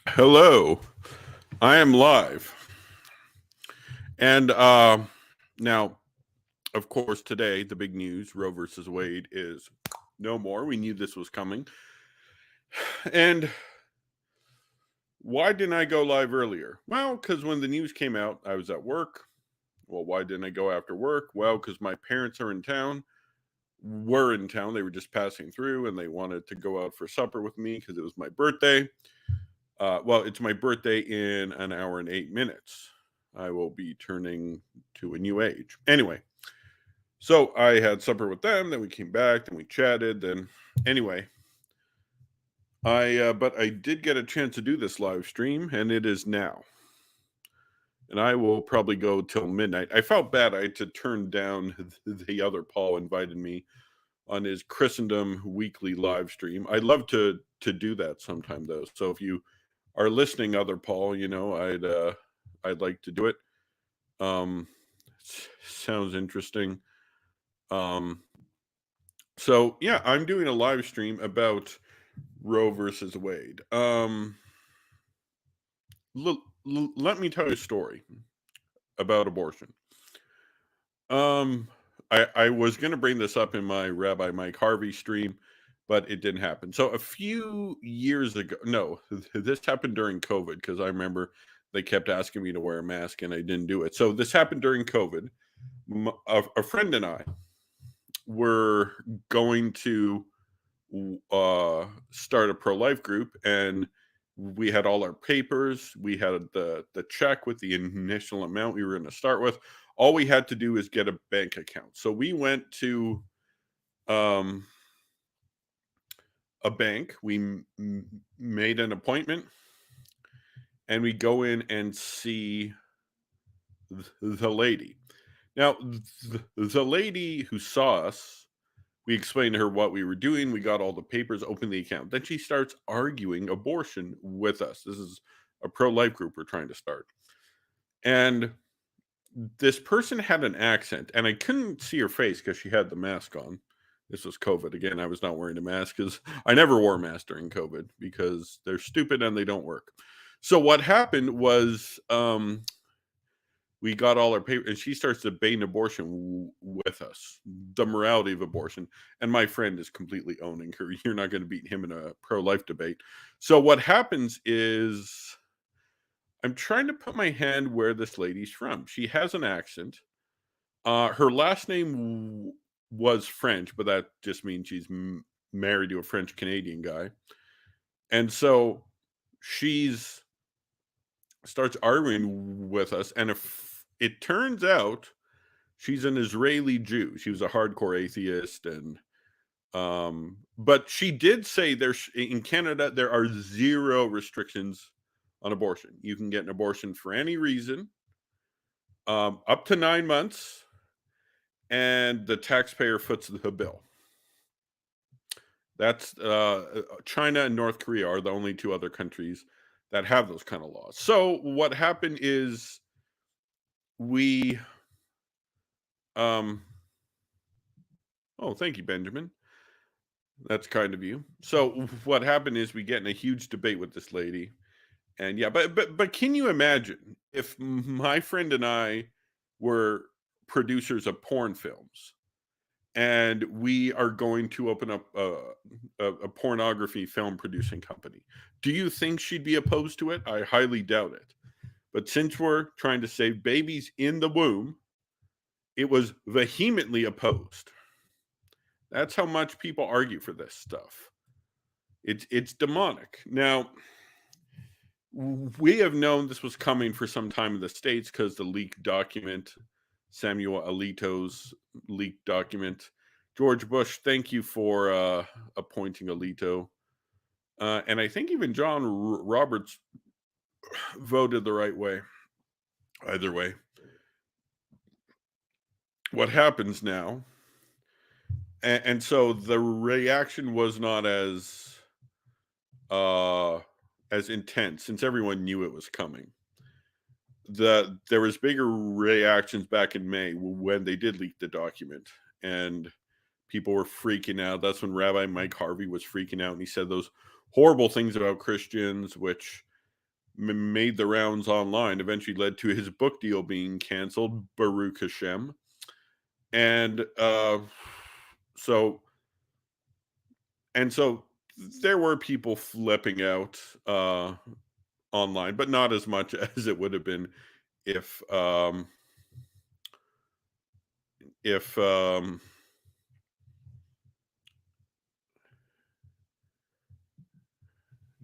Hello, I am live. And now, of course, today, the big news Roe versus Wade is no more. We knew this was coming. And why didn't I go live earlier? Well, because when the news came out, I was at work. Well, why didn't I go after work? Well, because my parents are in town, were in town. They were just passing through and they wanted to go out for supper with me because it was my birthday. Well, it's my birthday in an hour and 8 minutes. I will be turning to a new age. Anyway, so I had supper with them. Then we came back. Then we chatted. Then anyway, but I did get a chance to do this live stream, and it is now. And I will probably go till midnight. I felt bad. I had to turn down the other Paul invited me on his Christendom weekly live stream. I'd love to do that sometime though. So if you are listening, other Paul, I'd like to do it. Um, sounds interesting. Um, so yeah, I'm doing a live stream about Roe versus Wade. Let me tell you a story about abortion. Um, I was going to bring this up in my Rabbi Mike Harvey stream, but it didn't happen. So a few years ago, no, this happened during COVID because I remember they kept asking me to wear a mask and I didn't do it. So this happened during COVID. A friend and I were going to start a pro-life group, and we had all our papers. We had the check with the initial amount we were going to start with. All we had to do is get a bank account. So we went to um, a bank. We made an appointment, and we go in and see the lady. Now, the lady who saw us, we explained to her what we were doing. We got all the papers, opened the account. Then she starts arguing abortion with us. This is a pro life group we're trying to start. And this person had an accent, and I couldn't see her face because she had the mask on. This was COVID. Again, I was not wearing a mask because I never wore a mask during COVID because they're stupid and they don't work. So what happened was we got all our paper, and she starts debating abortion with us, the morality of abortion. And my friend is completely owning her. You're not going to beat him in a pro-life debate. So what happens is I'm trying to put my hand where this lady's from. She has an accent. Her last name was French, but that just means she's married to a French Canadian guy. And so she's starts arguing with us, and if it turns out she's an Israeli Jew. She was a hardcore atheist, and but she did say there's in Canada there are zero restrictions on abortion. You can get an abortion for any reason, up to 9 months, and the taxpayer foots the bill. That's China and North Korea are the only two other countries that have those kind of laws. So what happened is we um oh, thank you, Benjamin. That's kind of you. So what happened is we get in a huge debate with this lady, and yeah, but can you imagine if my friend and I were producers of porn films, and we are going to open up a pornography film producing company? Do you think she'd be opposed to it? I highly doubt it. But since we're trying to save babies in the womb, it was vehemently opposed. That's how much people argue for this stuff. It's demonic. Now, we have known this was coming for some time in the States because the leaked document, Samuel Alito's leaked document. George Bush, thank you for appointing Alito. And I think even John Roberts voted the right way. Either way. What happens now? And so the reaction was not uh, as intense since everyone knew it was coming. There was bigger reactions back in May when they did leak the document, and people were freaking out. That's when Rabbi Mike Harvey was freaking out, and he said those horrible things about Christians, which made the rounds online, eventually led to his book deal being canceled, Baruch Hashem. And so so there were people flipping out online, but not as much as it would have been if if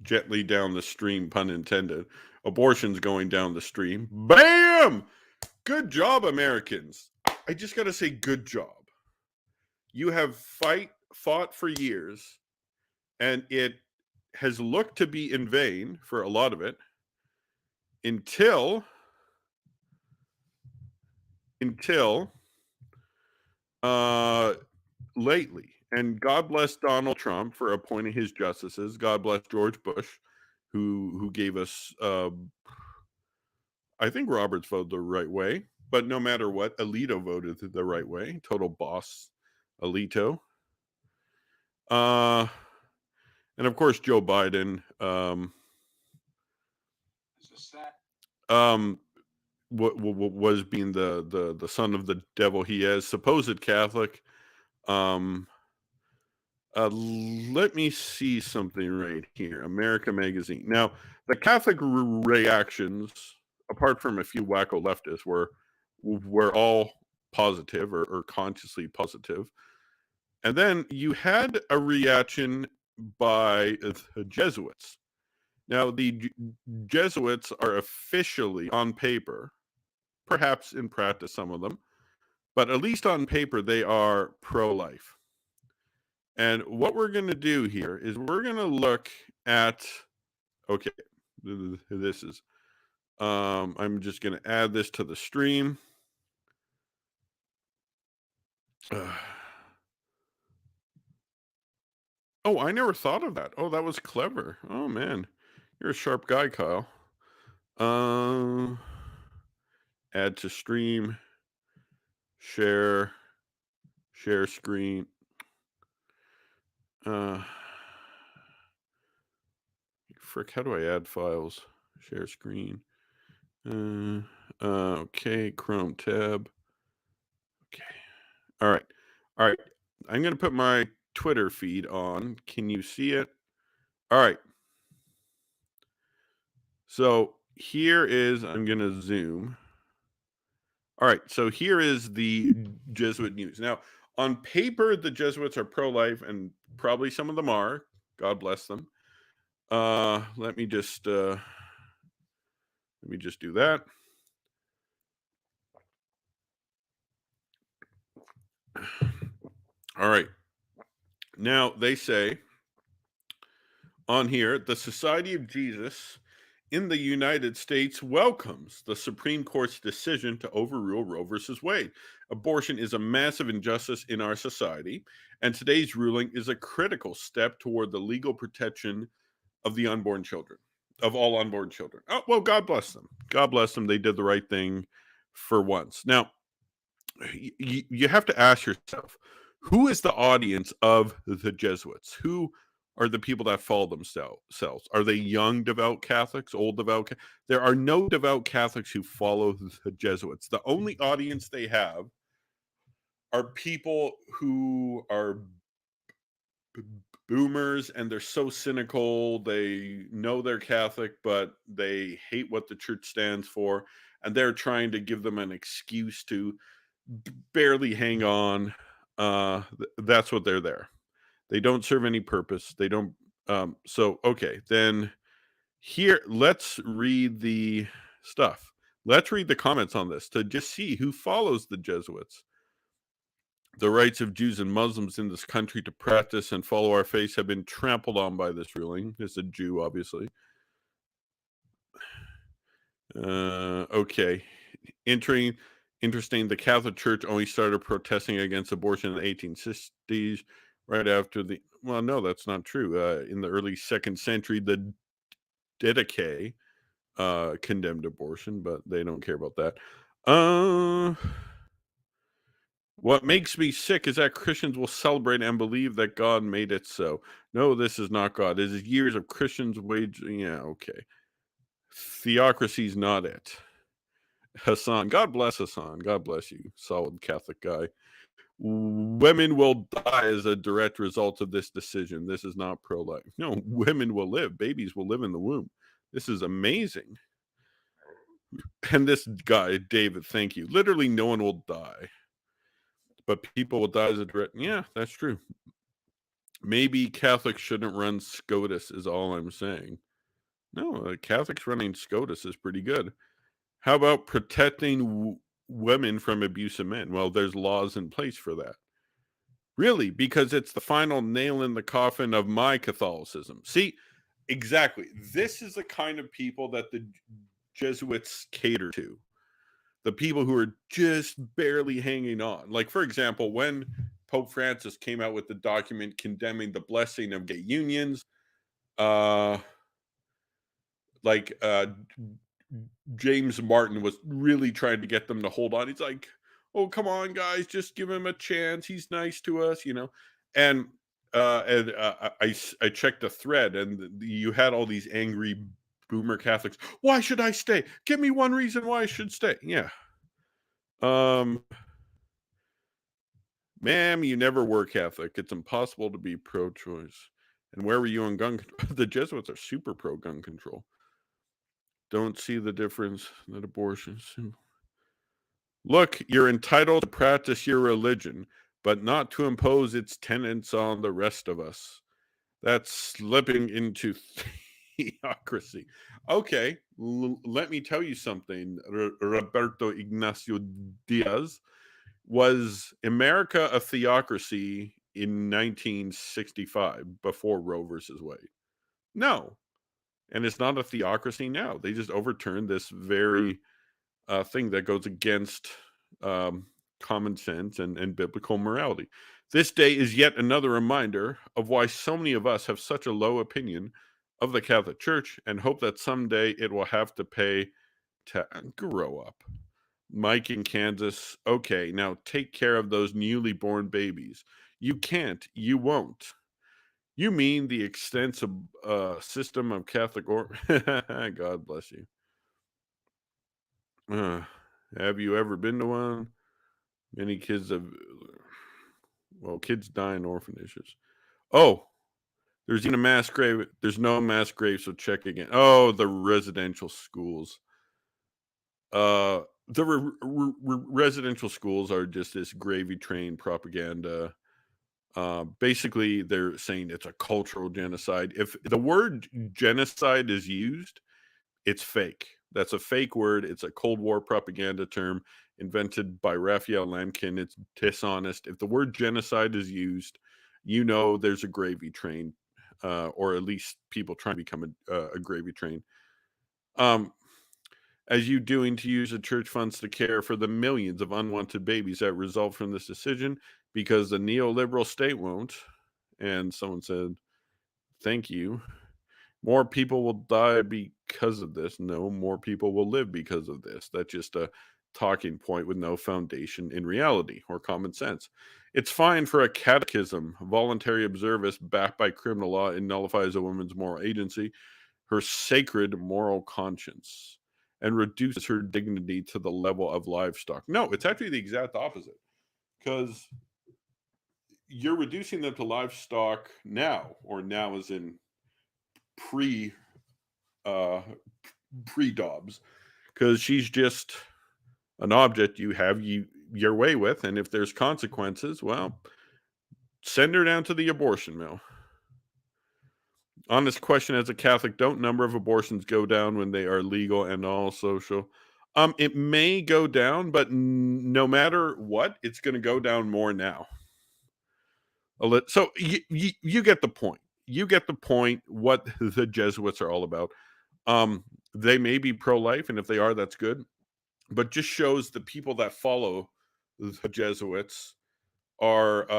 gently down the stream, pun intended, abortion's going down the stream. Bam! Good job, Americans. I just got to say, good job. You have fought for years, and it has looked to be in vain for a lot of it until lately. And God bless Donald Trump for appointing his justices. God bless George Bush, who gave us I think Roberts voted the right way, but no matter what, Alito voted the right way. Total boss, Alito. And of course, Joe Biden. Was being the son of the devil he is, supposed Catholic. Let me see something right here. America Magazine. Now, the Catholic reactions, apart from a few wacko leftists, were all positive or consciously positive. And then you had a reaction by the Jesuits. Now, the Jesuits are officially on paper, perhaps in practice, some of them, but at least on paper, they are pro-life. And what we're going to do here is we're going to look at, okay, this is, I'm just going to add this to the stream. Oh, I never thought of that. Oh, that was clever. Oh, man. You're a sharp guy, Kyle. Add to stream. Share screen. Frick, how do I add files? Share screen. Okay, Chrome tab. Okay. All right. I'm going to put my Twitter feed on. Can you see it? All right. So here is, I'm going to zoom. All right. So here is the Jesuit news. Now, on paper, the Jesuits are pro-life, and probably some of them are. God bless them. Let me just do that. All right. Now, they say on here, the Society of Jesus in the United States welcomes the Supreme Court's decision to overrule Roe versus Wade. Abortion is a massive injustice in our society, and today's ruling is a critical step toward the legal protection of the unborn children, of all unborn children. Oh, well, God bless them. God bless them. They did the right thing for once. Now, you have to ask yourself, who is the audience of the Jesuits? Who are the people that follow themselves? Are they young devout Catholics, old devout? There are no devout Catholics who follow the Jesuits. The only audience they have are people who are boomers, and they're so cynical. They know they're Catholic, but they hate what the church stands for, and they're trying to give them an excuse to barely hang on. That's what they're there. They don't serve any purpose. They don't. So okay, then here, let's read the stuff. Let's read the comments on this to just see who follows the Jesuits. The rights of Jews and Muslims in this country to practice and follow our faith have been trampled on by this ruling. It's a Jew, obviously. Okay. Interesting. The Catholic Church only started protesting against abortion in the 1860s, right after the. Well, no, that's not true. In the early 2nd century, the Didache condemned abortion, but they don't care about that. What makes me sick is that Christians will celebrate and believe that God made it so. No, this is not God. It is years of Christians wage. Yeah, okay. Theocracy's not it. Hassan, God bless Hassan. God bless you, solid Catholic guy. Women will die as a direct result of this decision. This is not pro life. No, women will live. Babies will live in the womb. This is amazing. And this guy, David, thank you. Literally, no one will die, but people will die as a direct. Yeah, that's true. Maybe Catholics shouldn't run SCOTUS, is all I'm saying. No, Catholics running SCOTUS is pretty good. How about protecting women from abusive men? Well, there's laws in place for that. Really, because it's the final nail in the coffin of my Catholicism. See, exactly. This is the kind of people that the Jesuits cater to. The people who are just barely hanging on. Like, for example, when Pope Francis came out with the document condemning the blessing of gay unions, uh, like James Martin was really trying to get them to hold on. He's like, "Oh, come on, guys, just give him a chance. He's nice to us, you know." And I checked a thread, and you had all these angry boomer Catholics. Why should I stay? Give me one reason why I should stay. Yeah. Um, Ma'am, you never were Catholic. It's impossible to be pro-choice. And where were you on gun control? The Jesuits are super pro gun control. Don't see the difference that abortions. Look, you're entitled to practice your religion, but not to impose its tenets on the rest of us. That's slipping into theocracy. Okay, let me tell you something, Roberto Ignacio Diaz. Was America a theocracy in 1965 before Roe versus Wade? No. And it's not a theocracy now. They just overturned this very thing that goes against um, common sense and biblical morality. This day is yet another reminder of why so many of us have such a low opinion of the Catholic Church and hope that someday it will have to pay to grow up. Mike in Kansas, okay, now take care of those newly born babies. You can't, you won't. You mean the extensive system of Catholic or God bless you. Uh, have you ever been to one? Many kids have, well, kids die in orphanages. Oh, there's even a mass grave. There's no mass grave, so check again. Oh, the residential schools. The residential schools are just this gravy train propaganda. Basically, they're saying it's a cultural genocide. If the word genocide is used, it's fake. That's a fake word. It's a Cold War propaganda term invented by Raphael Lemkin. It's dishonest. If the word genocide is used, you know there's a gravy train, or at least people trying to become a gravy train. Um, as you doing to use the church funds to care for the millions of unwanted babies that result from this decision because the neoliberal state won't. And someone said, thank you. More people will die because of this. No, more people will live because of this. That's just a talking point with no foundation in reality or common sense. It's fine for a catechism, voluntary observance backed by criminal law, and nullifies a woman's moral agency, her sacred moral conscience, and reduces her dignity to the level of livestock. No, it's actually the exact opposite. Because you're reducing them to livestock now, or now as in pre uh pre-Dobbs, because she's just an object you have your way with, and if there's consequences, well, send her down to the abortion mill. On this question, as a Catholic, don't number of abortions go down when they are legal and all social? It may go down, but no matter what, it's going to go down more now. So you get the point. You get the point. What the Jesuits are all about. They may be pro-life, and if they are, that's good. But just shows the people that follow the Jesuits are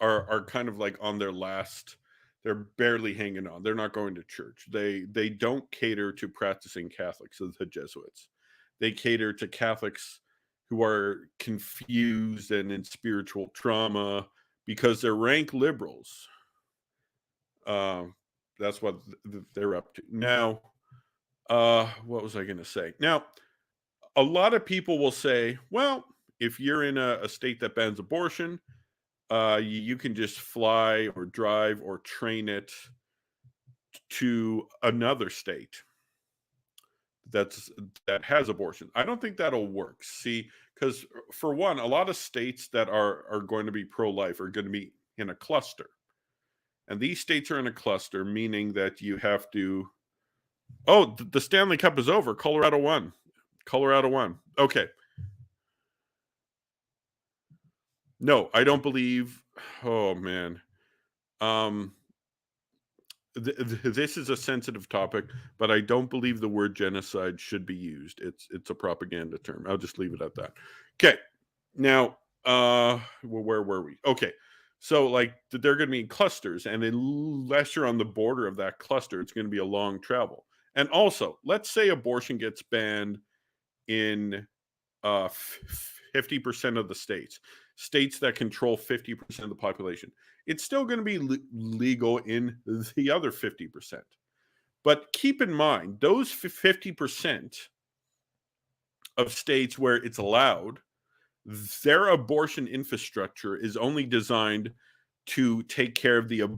are kind of like on their last. They're barely hanging on. They're not going to church. They don't cater to practicing Catholics as the Jesuits. They cater to Catholics who are confused and in spiritual trauma because they're rank liberals. Um, that's what they're up to now. What was I going to say? Now, a lot of people will say, well, if you're in a state that bans abortion, you can just fly or drive or train it to another state that's that has abortion. I don't think that'll work. See, because for one, a lot of states that are going to be pro-life are going to be in a cluster, and these states are in a cluster, meaning that you have to. Oh, the Stanley Cup is over. Colorado won. Colorado won. Okay. No, I don't believe. Oh man. Um, this is a sensitive topic, but I don't believe the word genocide should be used. It's a propaganda term. I'll just leave it at that. Okay. Now, well, where were we? Okay. So like they're going to be in clusters, and unless you're on the border of that cluster, it's going to be a long travel. And also, let's say abortion gets banned in 50% of the states that control 50% of the population. It's still going to be legal in the other 50%. But keep in mind, those 50% of states where it's allowed, their abortion infrastructure is only designed to take care of the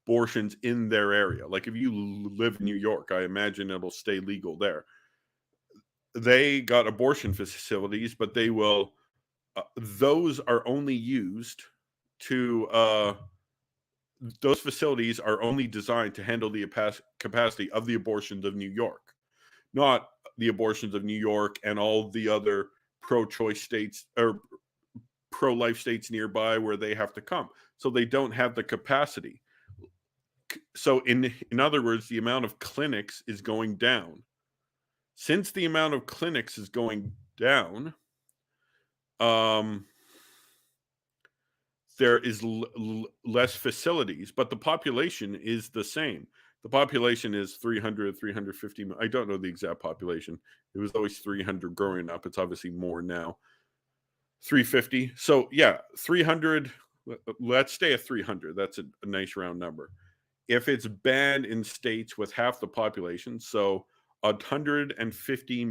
abortions in their area. Like if you live in New York, I imagine it'll stay legal there. They got abortion facilities, but those are only used to those facilities are only designed to handle the capacity of the abortions of New York, not the abortions of New York and all the other pro-choice states or pro-life states nearby where they have to come. So they don't have the capacity. So in other words, the amount of clinics is going down. Since the amount of clinics is going down, um, there is less facilities, but the population is the same. The population is 300, 350. I don't know the exact population. It was always 300 growing up. It's obviously more now. 350. So, yeah, 300. Let's stay at 300. That's a nice round number. If it's banned in states with half the population, so 150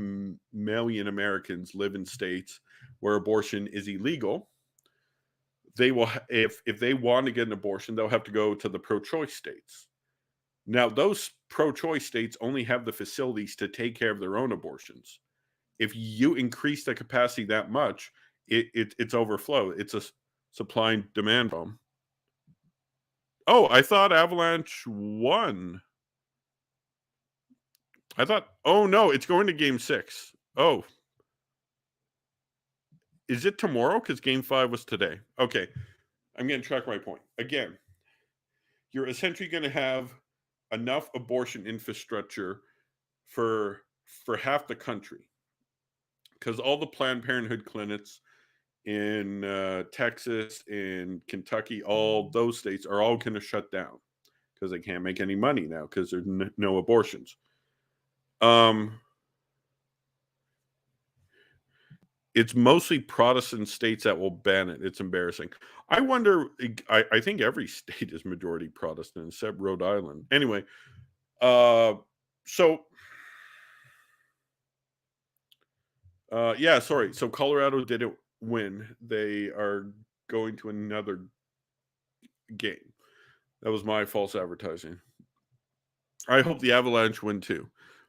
million Americans live in states where abortion is illegal, they will if they want to get an abortion, they'll have to go to the pro-choice states. Now those pro-choice states only have the facilities to take care of their own abortions. If you increase the capacity that much, it's overflow. It's a supply and demand problem. Oh, I thought Avalanche won. I thought, oh no, it's going to game 6. Oh, is it tomorrow? Because game 5 was today. Okay, I'm going to track my point again. You're essentially going to have enough abortion infrastructure for half the country, because all the Planned Parenthood clinics in Texas, in Kentucky, all those states are all going to shut down because they can't make any money now because there's no abortions. It's mostly Protestant states that will ban it. It's embarrassing. I wonder. I think every state is majority Protestant except Rhode Island. Anyway, uh, so yeah, sorry. So Colorado didn't win. They are going to another game. That was my false advertising. I hope the Avalanche win too.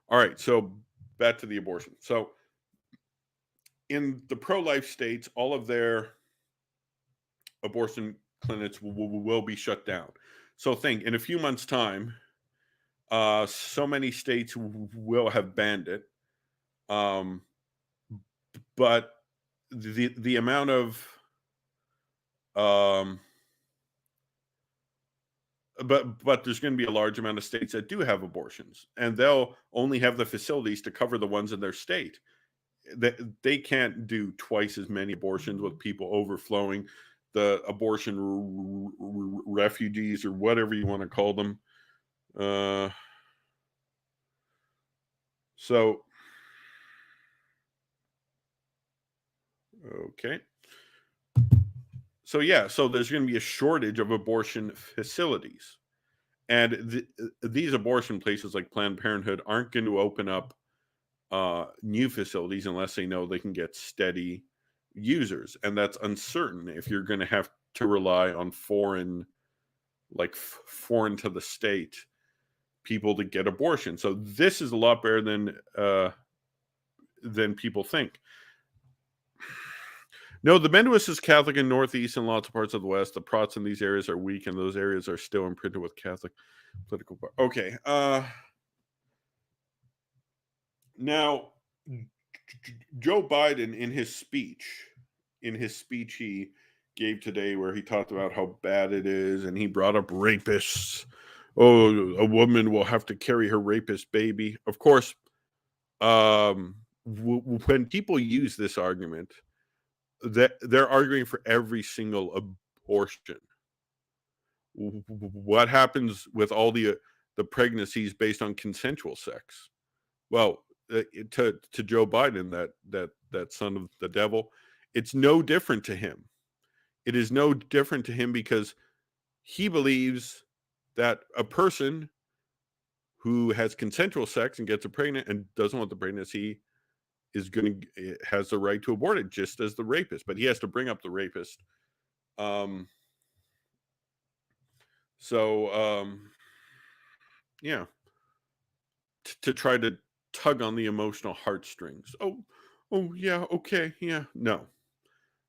All right, so back to the abortion. So in the pro-life states, all of their abortion clinics will be shut down. So think in a few months' time, so many states will have banned it. Um, but the amount of um, but there's going to be a large amount of states that do have abortions, and they'll only have the facilities to cover the ones in their state. They can't do twice as many abortions with people overflowing, the abortion refugees or whatever you want to call them. Uh, so okay. So yeah, so there's going to be a shortage of abortion facilities. And these abortion places like Planned Parenthood aren't going to open up new facilities unless they know they can get steady users, and that's uncertain if you're going to have to rely on foreign, like foreign to the state people to get abortion. So this is a lot better than people think. No, the Mennonist is Catholic in Northeast and lots of parts of the West. The Prots in these areas are weak, and those areas are still imprinted with Catholic political. Okay. Now, Joe Biden, in his speech he gave today, where he talked about how bad it is, and he brought up rapists. Oh, a woman will have to carry her rapist baby. Of course, when people use this argument, that they're arguing for every single abortion. What happens with all the pregnancies based on consensual sex? Well, to Joe Biden, that son of the devil, it's no different to him. It is no different to him because he believes that a person who has consensual sex and gets pregnant and doesn't want the pregnancy has the right to abort it, just as the rapist. But he has to bring up the rapist. Yeah, to try to tug on the emotional heartstrings. Oh yeah, okay, yeah. No,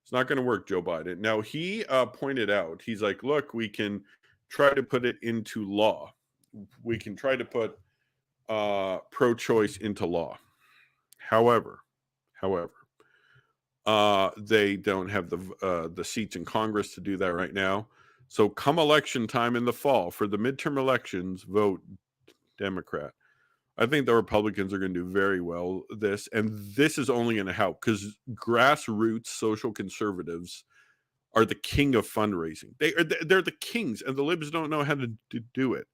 it's not going to work, Joe Biden. Now, he pointed out, he's like, look, we can try to put it into law. We can try to put pro-choice into law. However, they don't have the seats in Congress to do that right now. So come election time in the fall for the midterm elections, vote Democrat. I think the Republicans are going to do very well this, and this is only going to help because grassroots social conservatives are the king of fundraising. They're the kings, and the libs don't know how to do it.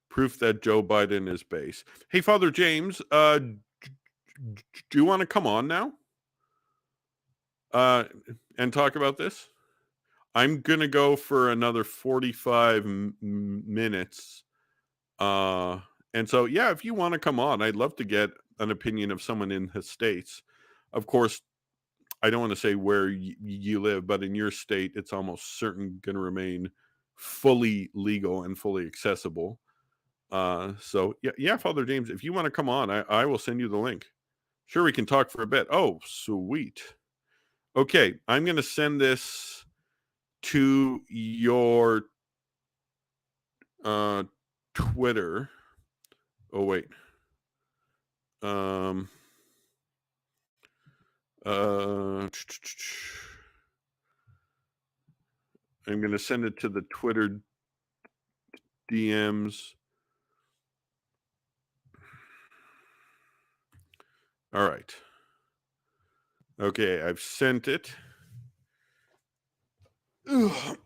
Proof that Joe Biden is base. Hey, Father James, do you want to come on now and talk about this? I'm going to go for another 45 minutes. And so, yeah, if you want to come on, I'd love to get an opinion of someone in the States. Of course, I don't want to say where you live, but in your state, it's almost certain going to remain fully legal and fully accessible. So yeah, Father James, if you want to come on, I will send you the link. Sure, we can talk for a bit. Oh, sweet. Okay, I'm going to send this to your Twitter. Oh, wait. I'm going to send it to the Twitter DMs. All right. Okay, I've sent it. Ugh.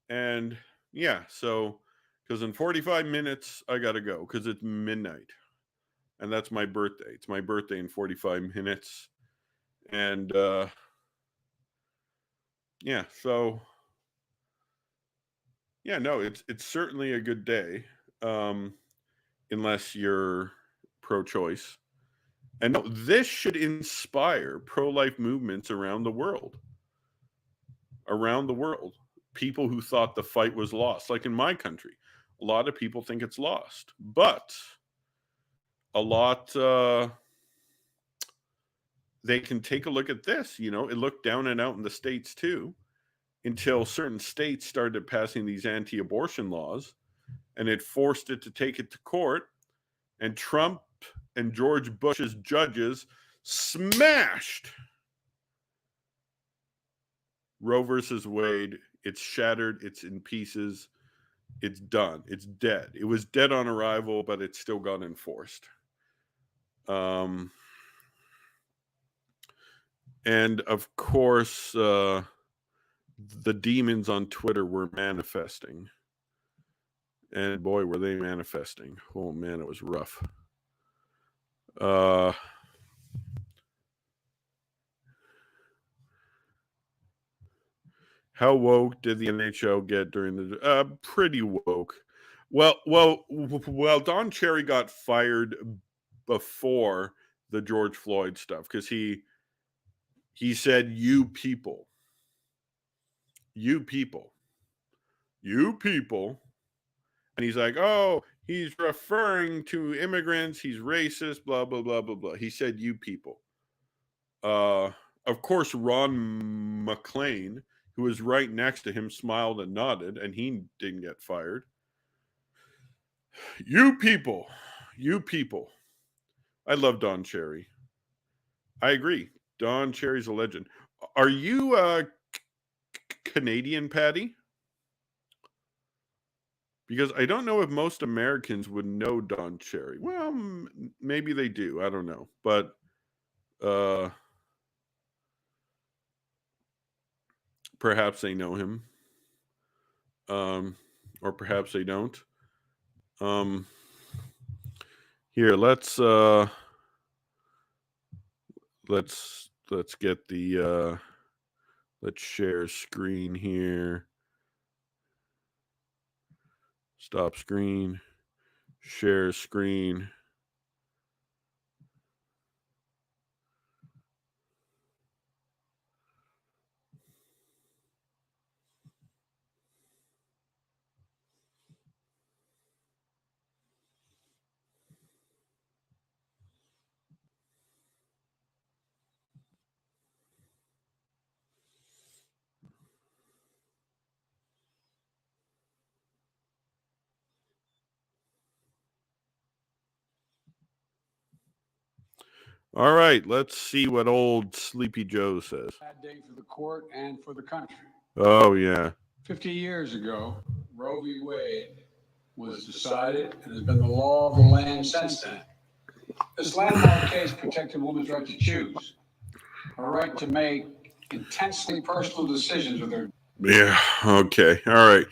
And yeah, so because in 45 minutes I gotta go because it's midnight, and that's my birthday. It's my birthday in 45 minutes, and yeah, so yeah, no, it's certainly a good day, unless you're pro-choice. And no, this should inspire pro-life movements around the world. People who thought the fight was lost, like in my country, a lot of people think it's lost, but a lot they can take a look at this. It looked down and out in the States too, until certain states started passing these anti-abortion laws, and it forced it to take it to court, and Trump and George Bush's judges smashed Roe versus Wade. It's shattered, it's in pieces, it's done, it's dead. It was dead on arrival, but it still got enforced. And of course, the demons on Twitter were manifesting. And boy, were they manifesting. Oh man, it was rough. How woke did the NHL get during the? Pretty woke. Well. Don Cherry got fired before the George Floyd stuff because he said, "You people, you people, you people," and he's like, "Oh, he's referring to immigrants. He's racist. Blah blah blah blah blah." He said, "You people." Uh, of course, Ron McLean, who was right next to him, smiled and nodded, and he didn't get fired. You people, you people. I love Don Cherry. I agree. Don Cherry's a legend. Are you Canadian, Patty? Because I don't know if most Americans would know Don Cherry. Well, maybe they do. I don't know, but uh, perhaps they know him, or perhaps they don't. Um, Here, let's get the let's share screen here. Stop screen. Share screen. All right, let's see what old Sleepy Joe says. Bad day for the court and for the country. Oh yeah. 50 years ago, Roe v. Wade was decided and has been the law of the land since then. This landmark case protected women's right to choose, a right to make intensely personal decisions with their. Yeah. Okay. All right.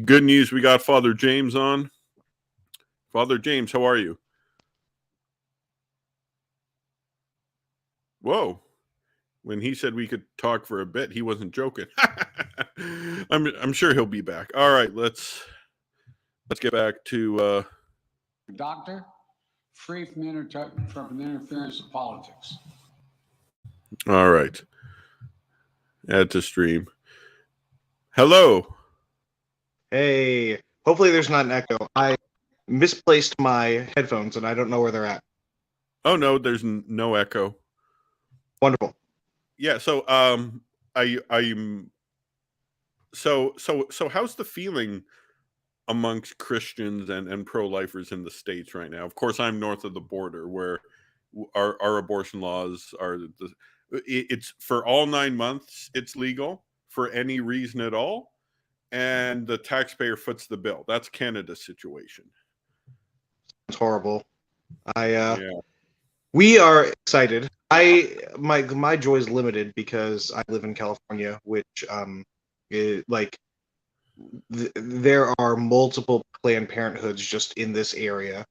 Good news. We got Father James on. Father James, how are you? Whoa. When he said we could talk for a bit, he wasn't joking. I'm sure he'll be back. All right, let's get back to Doctor, free from the interference of politics. all right. Add to stream. Hello. Hey, hopefully there's not an echo. I misplaced my headphones and I don't know where they're at. Oh no, there's no echo. Wonderful. Yeah, so I'm so how's the feeling amongst Christians and pro-lifers in the States right now? Of course, I'm north of the border where our abortion laws are it's for all 9 months it's legal for any reason at all, and the taxpayer foots the bill. That's Canada's situation. It's horrible. Yeah. We are excited. My joy is limited because I live in California, which there are multiple Planned Parenthoods just in this area.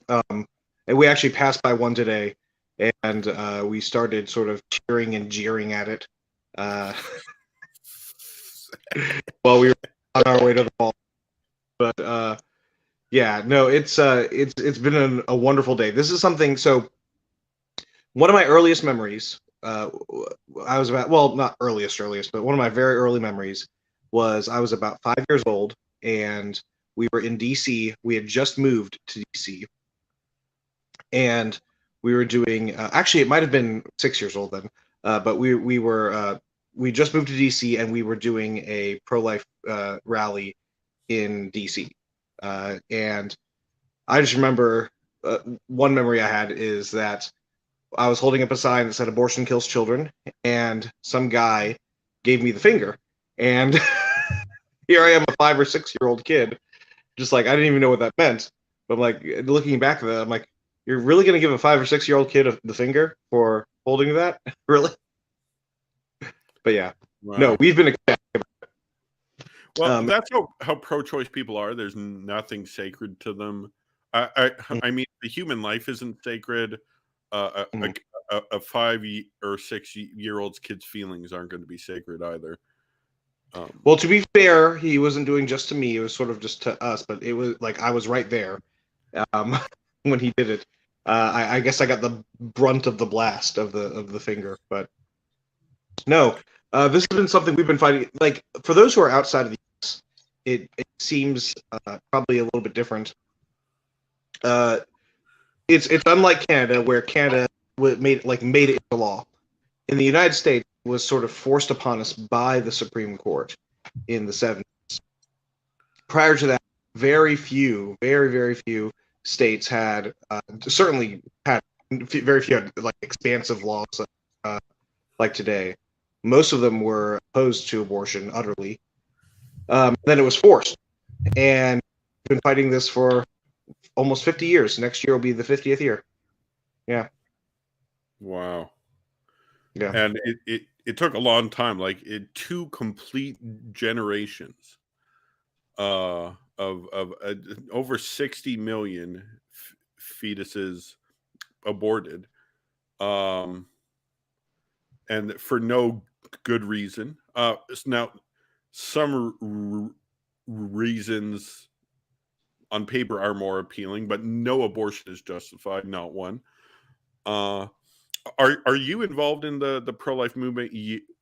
And we actually passed by one today, and we started sort of cheering and jeering at it while we were on our way to the mall. But yeah, no, it's been a wonderful day. This is something. So one of my earliest memories, I was about, well, not earliest, but one of my very early memories was I was about 5 years old, and we were in DC. We had just moved to DC, and we were doing. Actually, it might have been 6 years old then, but we just moved to DC, and we were doing a pro-life rally in DC, and I just remember one memory I had is that I was holding up a sign that said "Abortion kills children," and some guy gave me the finger, and here I am, a 5 or 6 year old kid, just like I didn't even know what that meant. But I'm like, looking back at that, I'm like, you're really gonna give a 5 or 6 year old kid the finger for holding that, really? But yeah, wow. No, we've been. Well, that's how pro-choice people are. There's nothing sacred to them. I mean, the human life isn't sacred. A 5 or 6 year old's kid's feelings aren't going to be sacred either. Um, Well, to be fair, he wasn't doing just to me. It was sort of just to us, but it was like I was right there um, when he did it. I guess I got the brunt of the blast of the finger, but no, this has been something we've been fighting. Like for those who are outside of the U.S., it seems probably a little bit different. Uh, it's unlike Canada, where Canada made it into law. In the United States, it was sort of forced upon us by the Supreme Court in the 70s. Prior to that, very few states had certainly had very few had like expansive laws uh, like today. Most of them were opposed to abortion utterly. Then it was forced, and we've been fighting this for almost 50 years. Next year will be the 50th year. Yeah, wow. yeah. And it took a long time, like two complete generations of over 60 million fetuses aborted, um, and for no good reason. Now, some reasons on paper are more appealing, but no abortion is justified, not one. Uh, are you involved in the pro life movement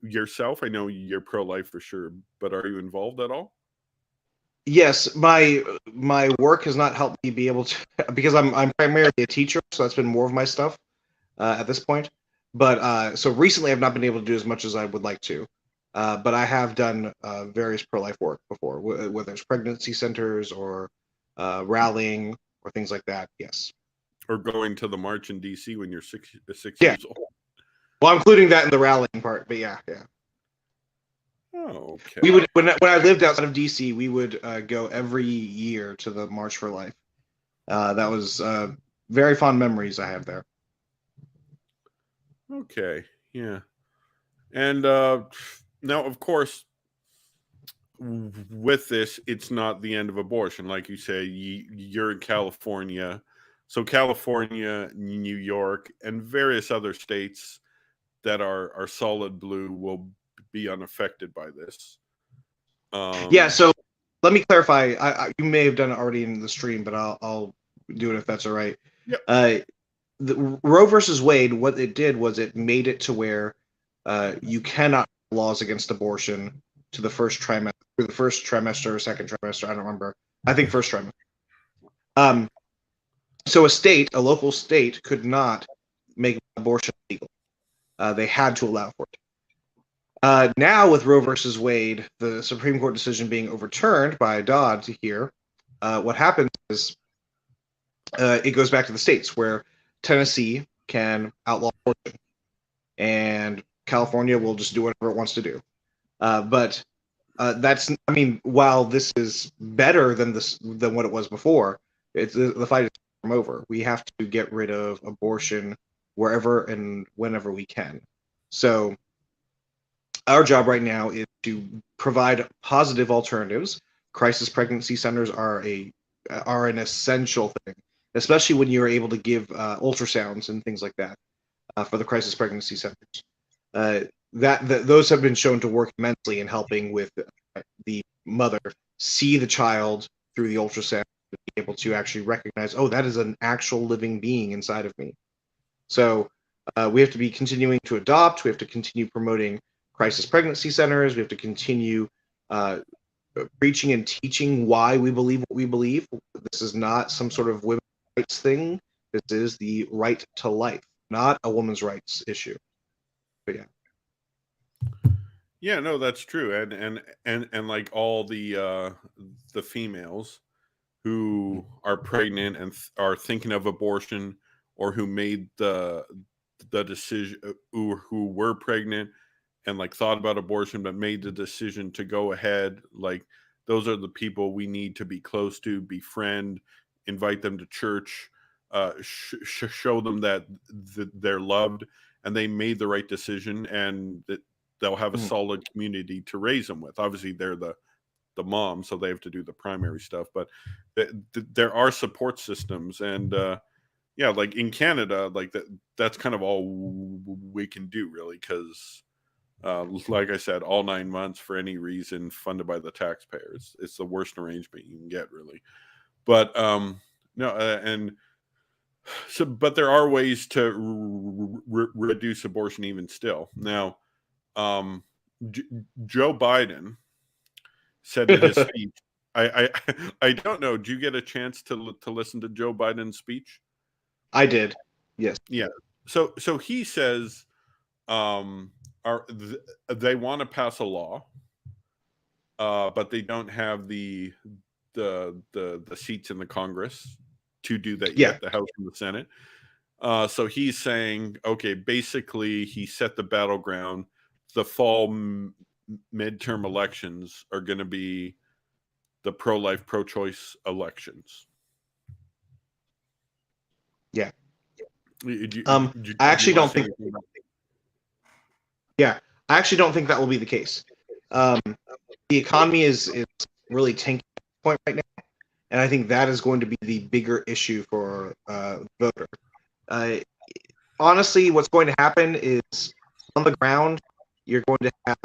yourself? I know you're pro life for sure, but are you involved at all? Yes, my work has not helped me be able to because I'm primarily a teacher, so that's been more of my stuff at this point. But so recently, I've not been able to do as much as I would like to. But I have done various pro-life work before, whether it's pregnancy centers or rallying or things like that. Yes. Or going to the march in DC when you're 6 Yeah. years old? Well, I'm including that in the rallying part, but yeah, yeah. Oh, okay. We would when I lived outside of DC, we would go every year to the March for Life. That was very fond memories I have there. Okay. Yeah. And now, of course, with this, it's not the end of abortion. Like you say, you're in California. So, California, New York, and various other states that are solid blue will be unaffected by this. Yeah. Um, So let me clarify. You may have done it already in the stream, but I'll do it if that's all right. yep. Uh, the Roe versus Wade, what it did was it made it to where you cannot have laws against abortion to the first trimester or second trimester. I don't remember. I think first trimester. Um, so a local state, could not make abortion legal. They had to allow for it. Now, with Roe versus Wade, the Supreme Court decision being overturned by Dodd here, what happens is it goes back to the states where Tennessee can outlaw abortion, and California will just do whatever it wants to do. But that's, I mean, while this is better than what it was before, it's the fight is from over. We have to get rid of abortion wherever and whenever we can. So our job right now is to provide positive alternatives. Crisis pregnancy centers are an essential thing, especially when you're able to give ultrasounds and things like that for the crisis pregnancy centers. Uh, those have been shown to work immensely in helping with the mother see the child through the ultrasound, to be able to actually recognize, oh, that is an actual living being inside of me. So we have to be continuing to adopt. We have to continue promoting crisis pregnancy centers. We have to continue preaching and teaching why we believe what we believe. This is not some sort of women's rights thing. This is the right to life, not a woman's rights issue. But yeah. Yeah, no, that's true. And like all the females who are pregnant and are thinking of abortion, or who made the decision, who were pregnant and like thought about abortion but made the decision to go ahead, like those are the people we need to be close to, befriend, invite them to church, show them that they're loved and they made the right decision, and that they'll have a Mhm. solid community to raise them with. Obviously, they're the mom, so they have to do the primary stuff, but there are support systems. And yeah, like in Canada, like that's kind of all we can do really, because Like I said, all 9 months for any reason, funded by the taxpayers. It's the worst arrangement you can get, really. But no, and so, but there are ways to reduce abortion even still. Now, um, J- Joe Biden said in his speech, I don't know. Do you get a chance to listen to Joe Biden's speech? I did. Yes. Yeah. So he says, um, they want to pass a law, but they don't have the seats in the Congress to do that Yeah. yet, the House and the Senate. So he's saying, okay, basically, he set the battleground. The fall midterm elections are going to be the pro-life, pro-choice elections. Yeah. Do I you actually want don't to say think. anything about Yeah, I actually don't think that will be the case. Um, the economy is really tanking at this point right now, and I think that is going to be the bigger issue for the voter. Uh, Honestly, what's going to happen is on the ground, you're going to have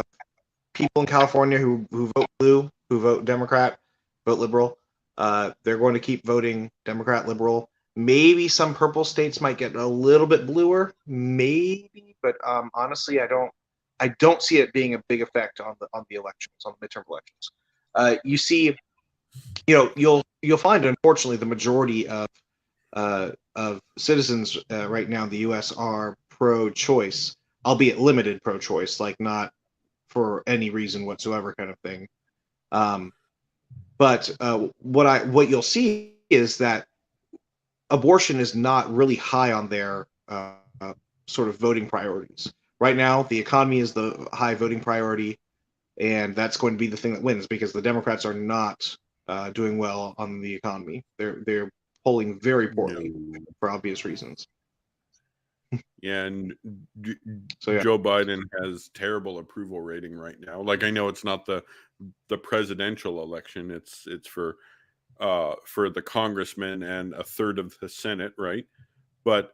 people in California who vote blue, who vote Democrat, vote liberal. They're going to keep voting Democrat, liberal. Maybe some purple states might get a little bit bluer, maybe, but honestly, I don't see it being a big effect on the elections, on the midterm elections. You see, you'll find, unfortunately, the majority of citizens right now in the U.S. are pro-choice, albeit limited pro-choice, like not for any reason whatsoever, kind of thing. Um, but what you'll see is that abortion is not really high on their sort of voting priorities. Right now, the economy is the high voting priority, and that's going to be the thing that wins because the Democrats are not doing well on the economy. They're polling very poorly no? for obvious reasons. Yeah, and So yeah, Joe Biden has terrible approval rating right now. Like, I know it's not the presidential election; it's for the congressman and a third of the Senate, right? But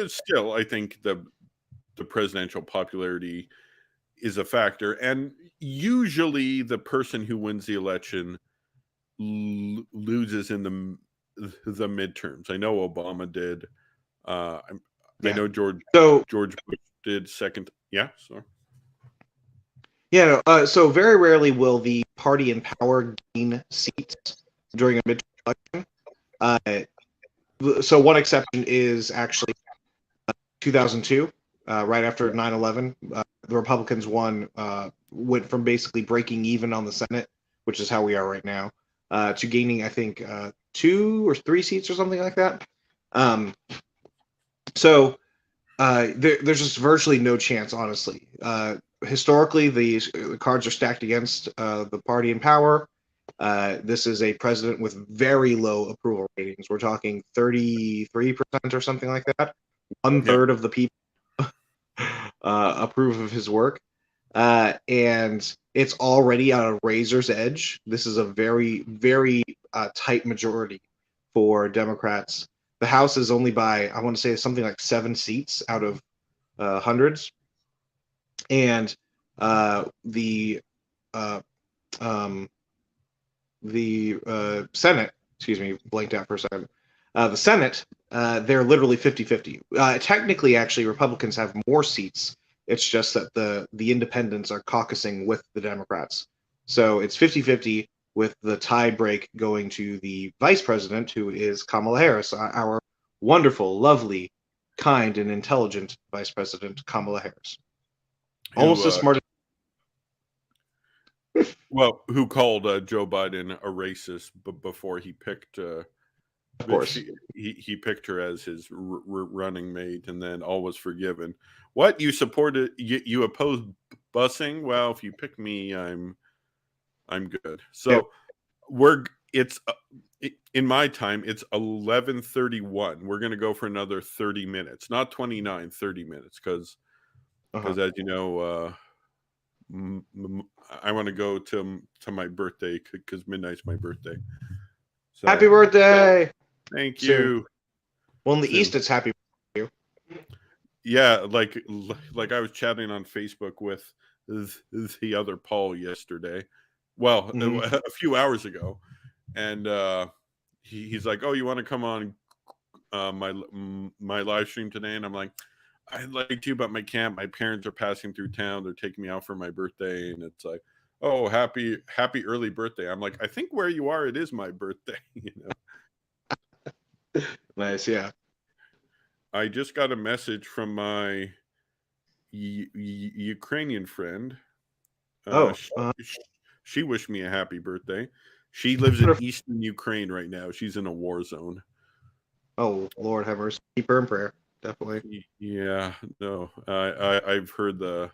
still, I think the presidential popularity is a factor, and usually the person who wins the election loses in the midterms. I know Obama did. Uh, I yeah. know So George Bush did second. Yeah, so yeah, no, so very rarely will the party in power gain seats during a midterm election. So one exception is actually 2002, right after 9/11. The Republicans went from basically breaking even on the Senate, which is how we are right now, to gaining, I think, 2 or 3 seats or something like that. Um, so there's just virtually no chance, honestly. Historically, the cards are stacked against the party in power. This is a president with very low approval ratings. We're talking 33% or something like that. One yeah, third of the people approve of his work. And it's already at a razor's edge. This is a very, very tight majority for Democrats. The House is only by, I want to say, something like 7 seats out of hundreds. And the uh, um, Senate, excuse me, blanked out for a second. The Senate, they're literally 50-50. Technically, actually, Republicans have more seats. It's just that the independents are caucusing with the Democrats. So it's 50-50 with the tie break going to the vice president, who is Kamala Harris, our wonderful, lovely, kind, and intelligent vice president, Kamala Harris. who Almost as smart as. who called Joe Biden a racist before he picked Of but course. he picked her as his running mate, and then all was forgiven. What, you supported, you opposed busing? Well, if you pick me, I'm good. Yep. So it's in my time it's 11:31. We're going to go for another 30 minutes, not 29, 30 minutes, Uh-huh. as you know, I want to go to my birthday because midnight's my birthday. Happy So birthday! thank Soon. you. Well, in the Soon. East, it's happy birthday. Yeah, like I was chatting on Facebook with the other Paul yesterday. Well, Hmm. a few hours ago, and he's like, "Oh, you want to come on my live stream today?" And I'm like, "I'd like to, but my camp, my parents are passing through town. They're taking me out for my birthday." And it's like, "Oh, happy early birthday." I'm like, "I think where you are, it is my birthday." Nice, yeah. I just got a message from my Ukrainian friend. Uh, Oh, sh- she wished me a happy birthday. She lives in eastern Ukraine right now. She's in a war zone. oh, Lord have mercy. Keep her in prayer, definitely. Yeah, no, I've heard the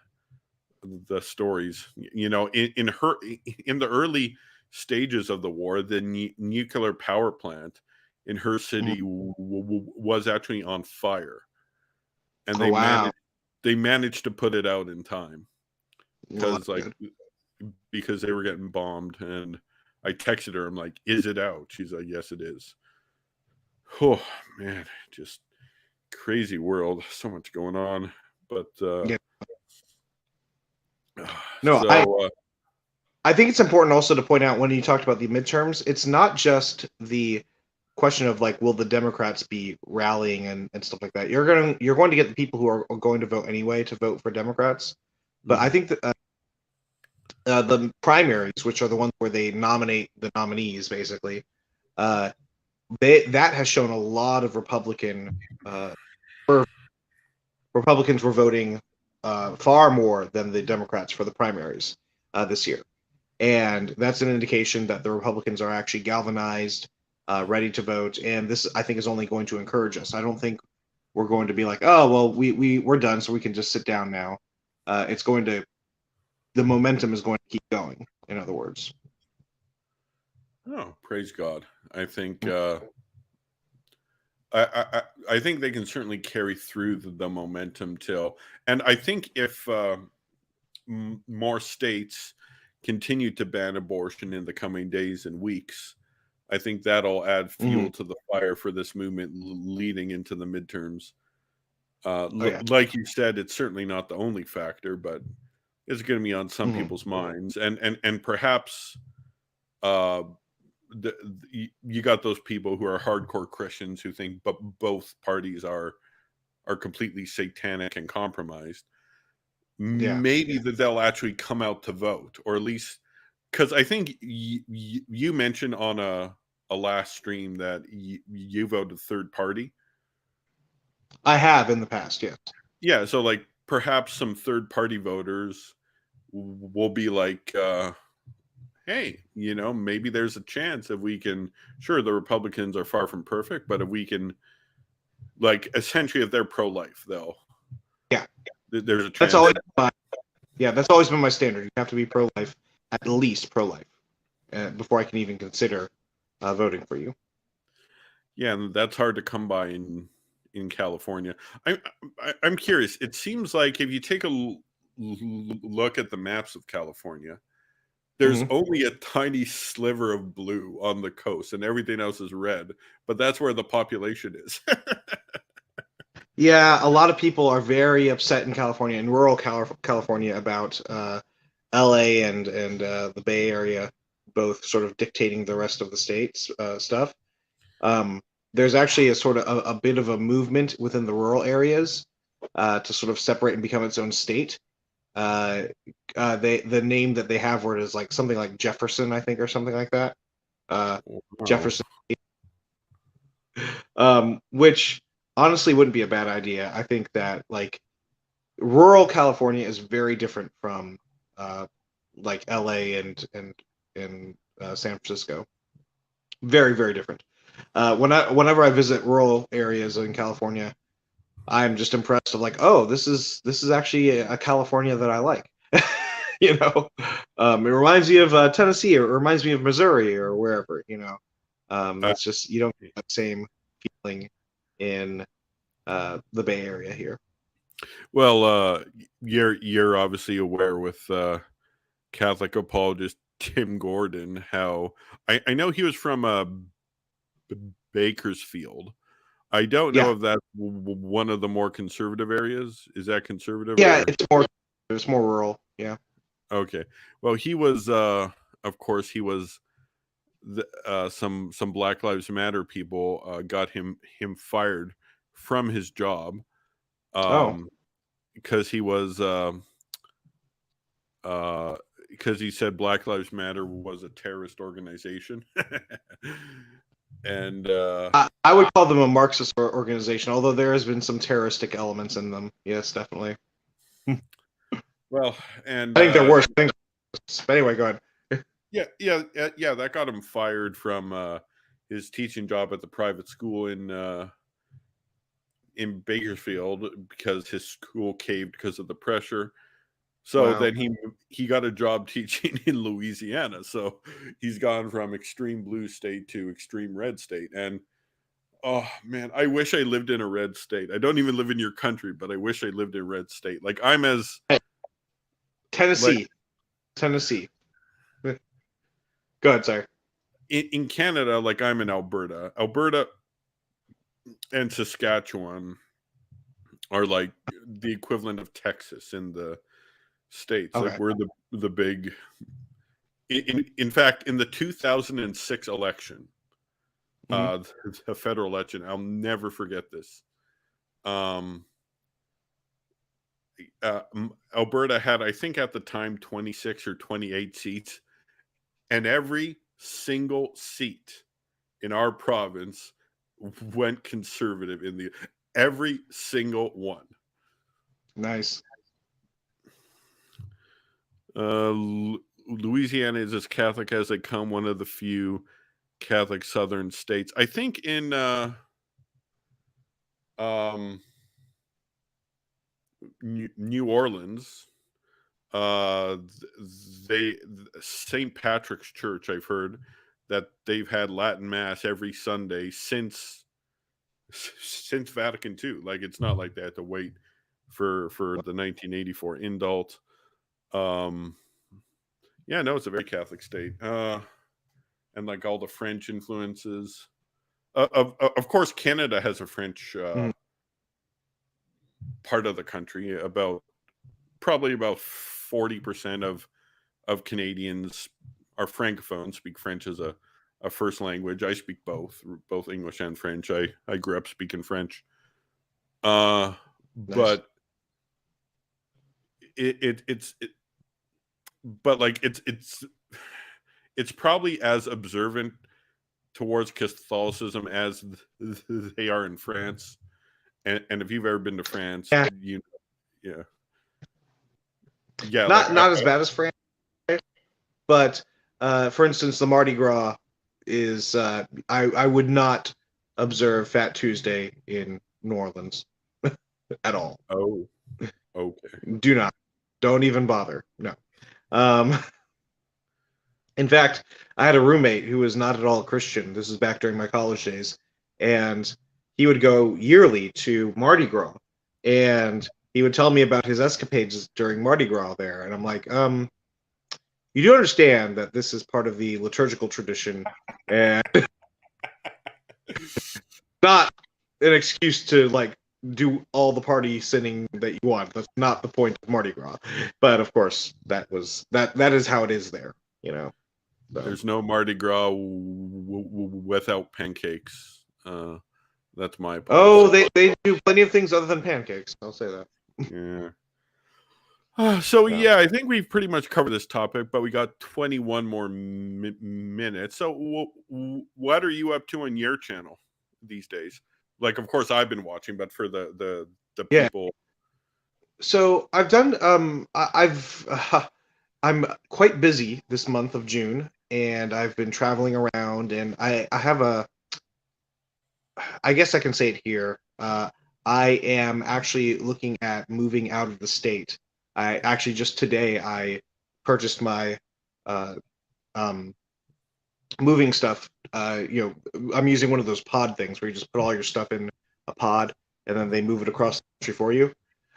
stories. In the early stages of the war, the nuclear power plant in her Mhm. city was actually on fire, and Oh, wow. they managed to put it out in time Well, because that's like good. because they were getting bombed. And I texted her. I'm like, "Is it out?" She's like, "Yes, it is." Oh man, just crazy world. So much going on, but Yeah. No, so I think it's important also to point out when you talked about the midterms, it's not just the question of like, will the Democrats be rallying and stuff like that. You're going to get the people who are going to vote anyway to vote for Democrats. But I mhm. think that the primaries, which are the ones where they nominate the nominees, basically, uh, that has shown a lot of uh, Republicans were voting far more than the Democrats for the primaries this year. And that's an indication that the Republicans are actually galvanized, ready to vote. And this, I think, is only going to encourage us. I don't think we're going to be like, oh, well, we're done, so we can just sit down now. It's going to, the momentum is going to keep going. In other words. Oh, praise God. I think Mm. I think they can certainly carry through the momentum till, and I think if more states continue to ban abortion in the coming days and weeks, I think that'll add Mhm. fuel to the fire for this movement leading into the midterms. Oh yeah. Like you said, it's certainly not the only factor, but it's going to be on some Mhm. people's minds, and perhaps uh, you got those people who are hardcore Christians who think but both parties are completely satanic and compromised. Yeah. Maybe that they'll actually come out to vote, or at least because I think you mentioned on a last stream that you voted third party. I have in the past. Yes. Yeah, so like perhaps some third party voters will be like, hey, maybe there's a chance if we can. Sure, the Republicans are far from perfect, but if we can, like, essentially, if they're pro life, Yeah. there's a That's chance. always yeah. That's always been my standard. You have to be pro life, at least pro life, before I can even consider voting for you. Yeah, and that's hard to come by in California. I'm I'm curious. It seems like if you take a look at the maps of California, there's Hmm. only a tiny sliver of blue on the coast, and everything else is red. But that's where the population is. Yeah, a lot of people are very upset in California, in rural California, about LA and the Bay Area, both sort of dictating the rest of the states stuff. Um, there's actually a sort of a bit of a movement within the rural areas to sort of separate and become its own state. Uh, the name that they have for it is like something like Jefferson, I think, or something like that. Uh, Wow. Jefferson, which honestly wouldn't be a bad idea. I think that like rural California is very different from uh, like LA and San Francisco. Very, very different. Whenever I visit rural areas in California, I'm just impressed of like, oh, this is actually a California that I like. you know, it reminds me of Tennessee, or it reminds me of Missouri, or wherever. Uh, It's just you don't get that same feeling in the Bay Area here. well, you're obviously aware with Catholic apologist Tim Gordon how I know he was from B- Bakersfield. I don't know Yeah, if that's one of the more conservative areas. Is that conservative yeah, or it's more rural. Yeah. okay? Well, he was, of course, he was some Black Lives Matter people got him fired from his job Oh, um, because he was because he said Black Lives Matter was a terrorist organization, and I would call them a Marxist organization, although there has been some terroristic elements in them. Yes, definitely. I well, and think they're worse things. But anyway, go ahead. yeah, that got him fired from his teaching job at the private school in Bakersfield because his school caved because of the pressure. So Wow. then he got a job teaching in Louisiana. So he's gone from extreme blue state to extreme red state. And oh man, I wish I lived in a red state. I don't even live in your country, but I wish I lived in a red state. Like I'm as Hey, like Tennessee. Go ahead, sorry. in Canada, like I'm in Alberta. Alberta and Saskatchewan are like the equivalent of Texas in the states. Like Okay. we're the big in fact in the 2006 election, Mhm. the federal election, I'll never forget this. Um Alberta had, I think at the time, 26 or 28 seats, and every single seat in our province went conservative in the every single one. Nice. Louisiana is as Catholic as they come, one of the few Catholic southern states. I think in um, New Orleans, uh, they St. Patrick's Church. I've heard that they've had Latin Mass every Sunday since Vatican II. Like it's not like they had to wait for the 1984 indult. Um, yeah, no, it's a very Catholic state. And like all the French influences. Of course, Canada has a French Mhm. part of the country. Probably about 40% of Canadians are francophones, speak French as a first language. I speak both English and French. I grew up speaking French. Uh, Nice. but it's but like it's probably as observant towards Catholicism as they are in France. And if you've ever been to France, Yeah. yeah, yeah, like Not as bad as France, but for instance, the Mardi Gras is I would not observe Fat Tuesday in New Orleans at all. oh, okay, Do not. Don't even bother. No. Um, in fact, I had a roommate who was not at all Christian. This is back during my college days, and he would go yearly to Mardi Gras, and he would tell me about his escapades during Mardi Gras there, and I'm like, you do understand that this is part of the liturgical tradition, and not an excuse to like do all the party sinning that you want. That's not the point of Mardi Gras. But of course, that is how it is there. You know. So. there's no Mardi Gras without pancakes. That's my Oh, policy. they do plenty of things other than pancakes. I'll say that. Yeah. So Yeah. yeah, I think we've pretty much covered this topic, but we got 21 more minutes. So what are you up to on your channel these days? Like, of course, I've been watching, but for the Yeah. people, So I've done. I've. I'm quite busy this month of June, and I've been traveling around, and I have a. I guess I can say it here. I am actually looking at moving out of the state. I actually just today I purchased my uh, um, moving stuff. I'm using one of those pod things where you just put all your stuff in a pod and then they move it across the country for you.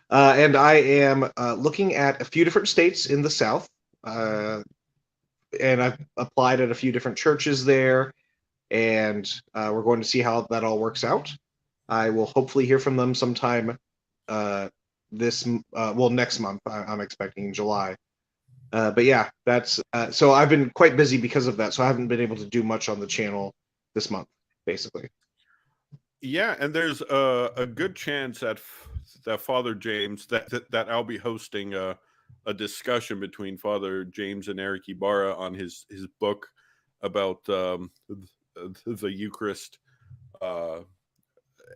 And I am looking at a few different states in the South, uh, and I've applied at a few different churches there, and we're going to see how that all works out. I will hopefully hear from them sometime next month. I'm expecting in July. But yeah, that's so I've been quite busy because of that, so I haven't been able to do much on the channel this month, basically. Yeah, and there's a good chance that that Father James that I'll be hosting a discussion between Father James and Eric Ibarra on his book about the Eucharist. Uh,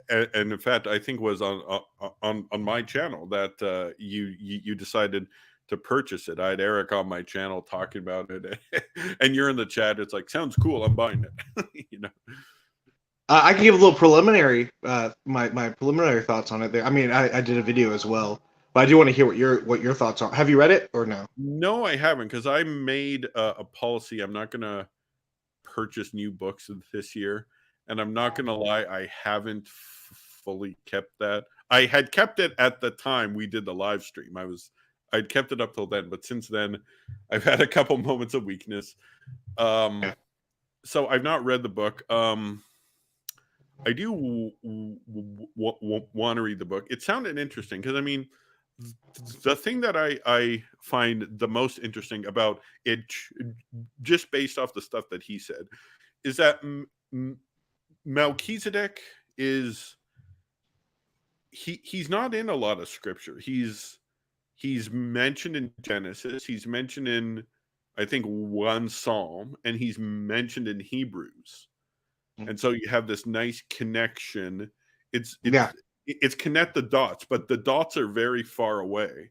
and in fact, I think was on my channel that you decided to purchase it. I had Eric on my channel talking about it, and you're in the chat. It's like, sounds cool. I'm buying it. You know. I can give a little preliminary, my preliminary thoughts on it. There, I mean, I did a video as well, but I do want to hear what your thoughts are. Have you read it or no? No, I haven't, because I made a policy. I'm not going to purchase new books this year, and I'm not going to lie, I haven't fully kept that. I had kept it at the time we did the live stream. I'd kept it up till then, but since then, I've had a couple moments of weakness. Yeah. So I've not read the book. I do want to read the book. It sounded interesting because, I mean, the thing that I find the most interesting about it, just based off the stuff that he said, is that Melchizedek is he's not in a lot of scripture. He's mentioned in Genesis. He's mentioned in, I think, one Psalm, and he's mentioned in Hebrews. And so you have this nice connection. It's connect the dots, but the dots are very far away.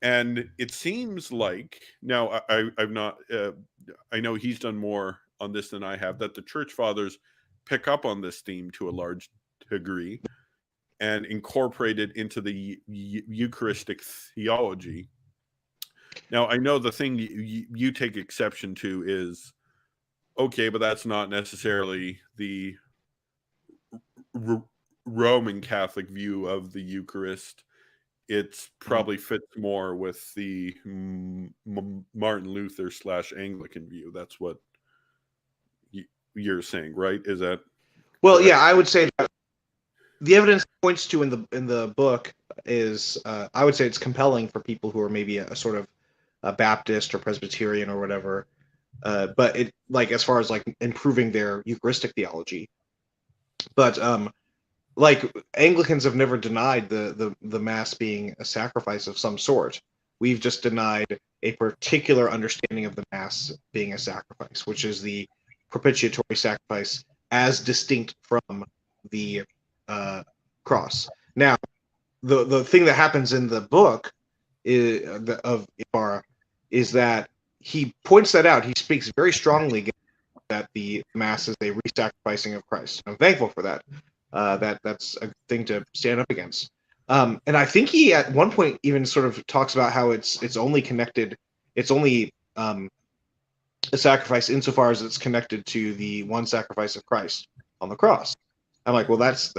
And it seems like now I've not I know he's done more on this than I have, that the church fathers pick up on this theme to a large degree and incorporate it into the Eucharistic theology. Now, I know the thing you take exception to is, okay, but that's not necessarily the Roman Catholic view of the Eucharist. It's probably fits more with the Martin Luther / Anglican view. That's what you're saying, right? Is that Well, correct? yeah, I would say that the evidence points to in the book is I would say it's compelling for people who are maybe a sort of a Baptist or Presbyterian or whatever. But it, like, as far as like improving their Eucharistic theology, but like Anglicans have never denied the Mass being a sacrifice of some sort. We've just denied a particular understanding of the Mass being a sacrifice, which is the propitiatory sacrifice as distinct from the cross. Now, the thing that happens in the book of Ibarra is that he points that out. He speaks very strongly that the Mass is a re-sacrificing of Christ. I'm thankful for that. That's a thing to stand up against. And I think he at one point even sort of talks about how it's only connected. It's only a sacrifice insofar as it's connected to the one sacrifice of Christ on the cross. I'm like, well, that's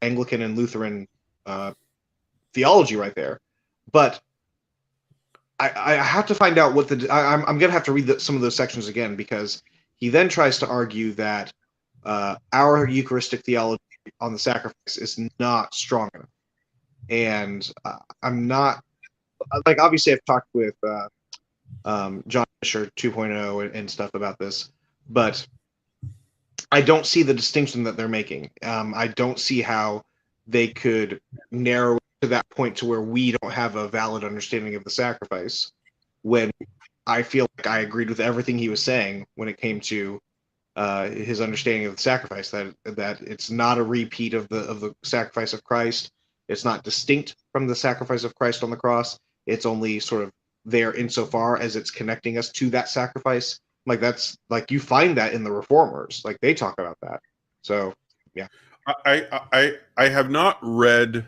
Anglican and Lutheran theology right there. But I have to find out what I'm going to have to read some of those sections again, because he then tries to argue that our Eucharistic theology on the sacrifice is not strong enough. And I'm not, like, obviously I've talked with John Fisher 2.0 and stuff about this, but I don't see the distinction that they're making. I don't see how they could narrow to that point to where we don't have a valid understanding of the sacrifice, when I feel like I agreed with everything he was saying when it came to his understanding of the sacrifice, that it's not a repeat of the sacrifice of Christ. It's not distinct from the sacrifice of Christ on the cross. It's only sort of there insofar as it's connecting us to that sacrifice. Like, that's like, you find that in the Reformers, like they talk about that. So yeah, I have not read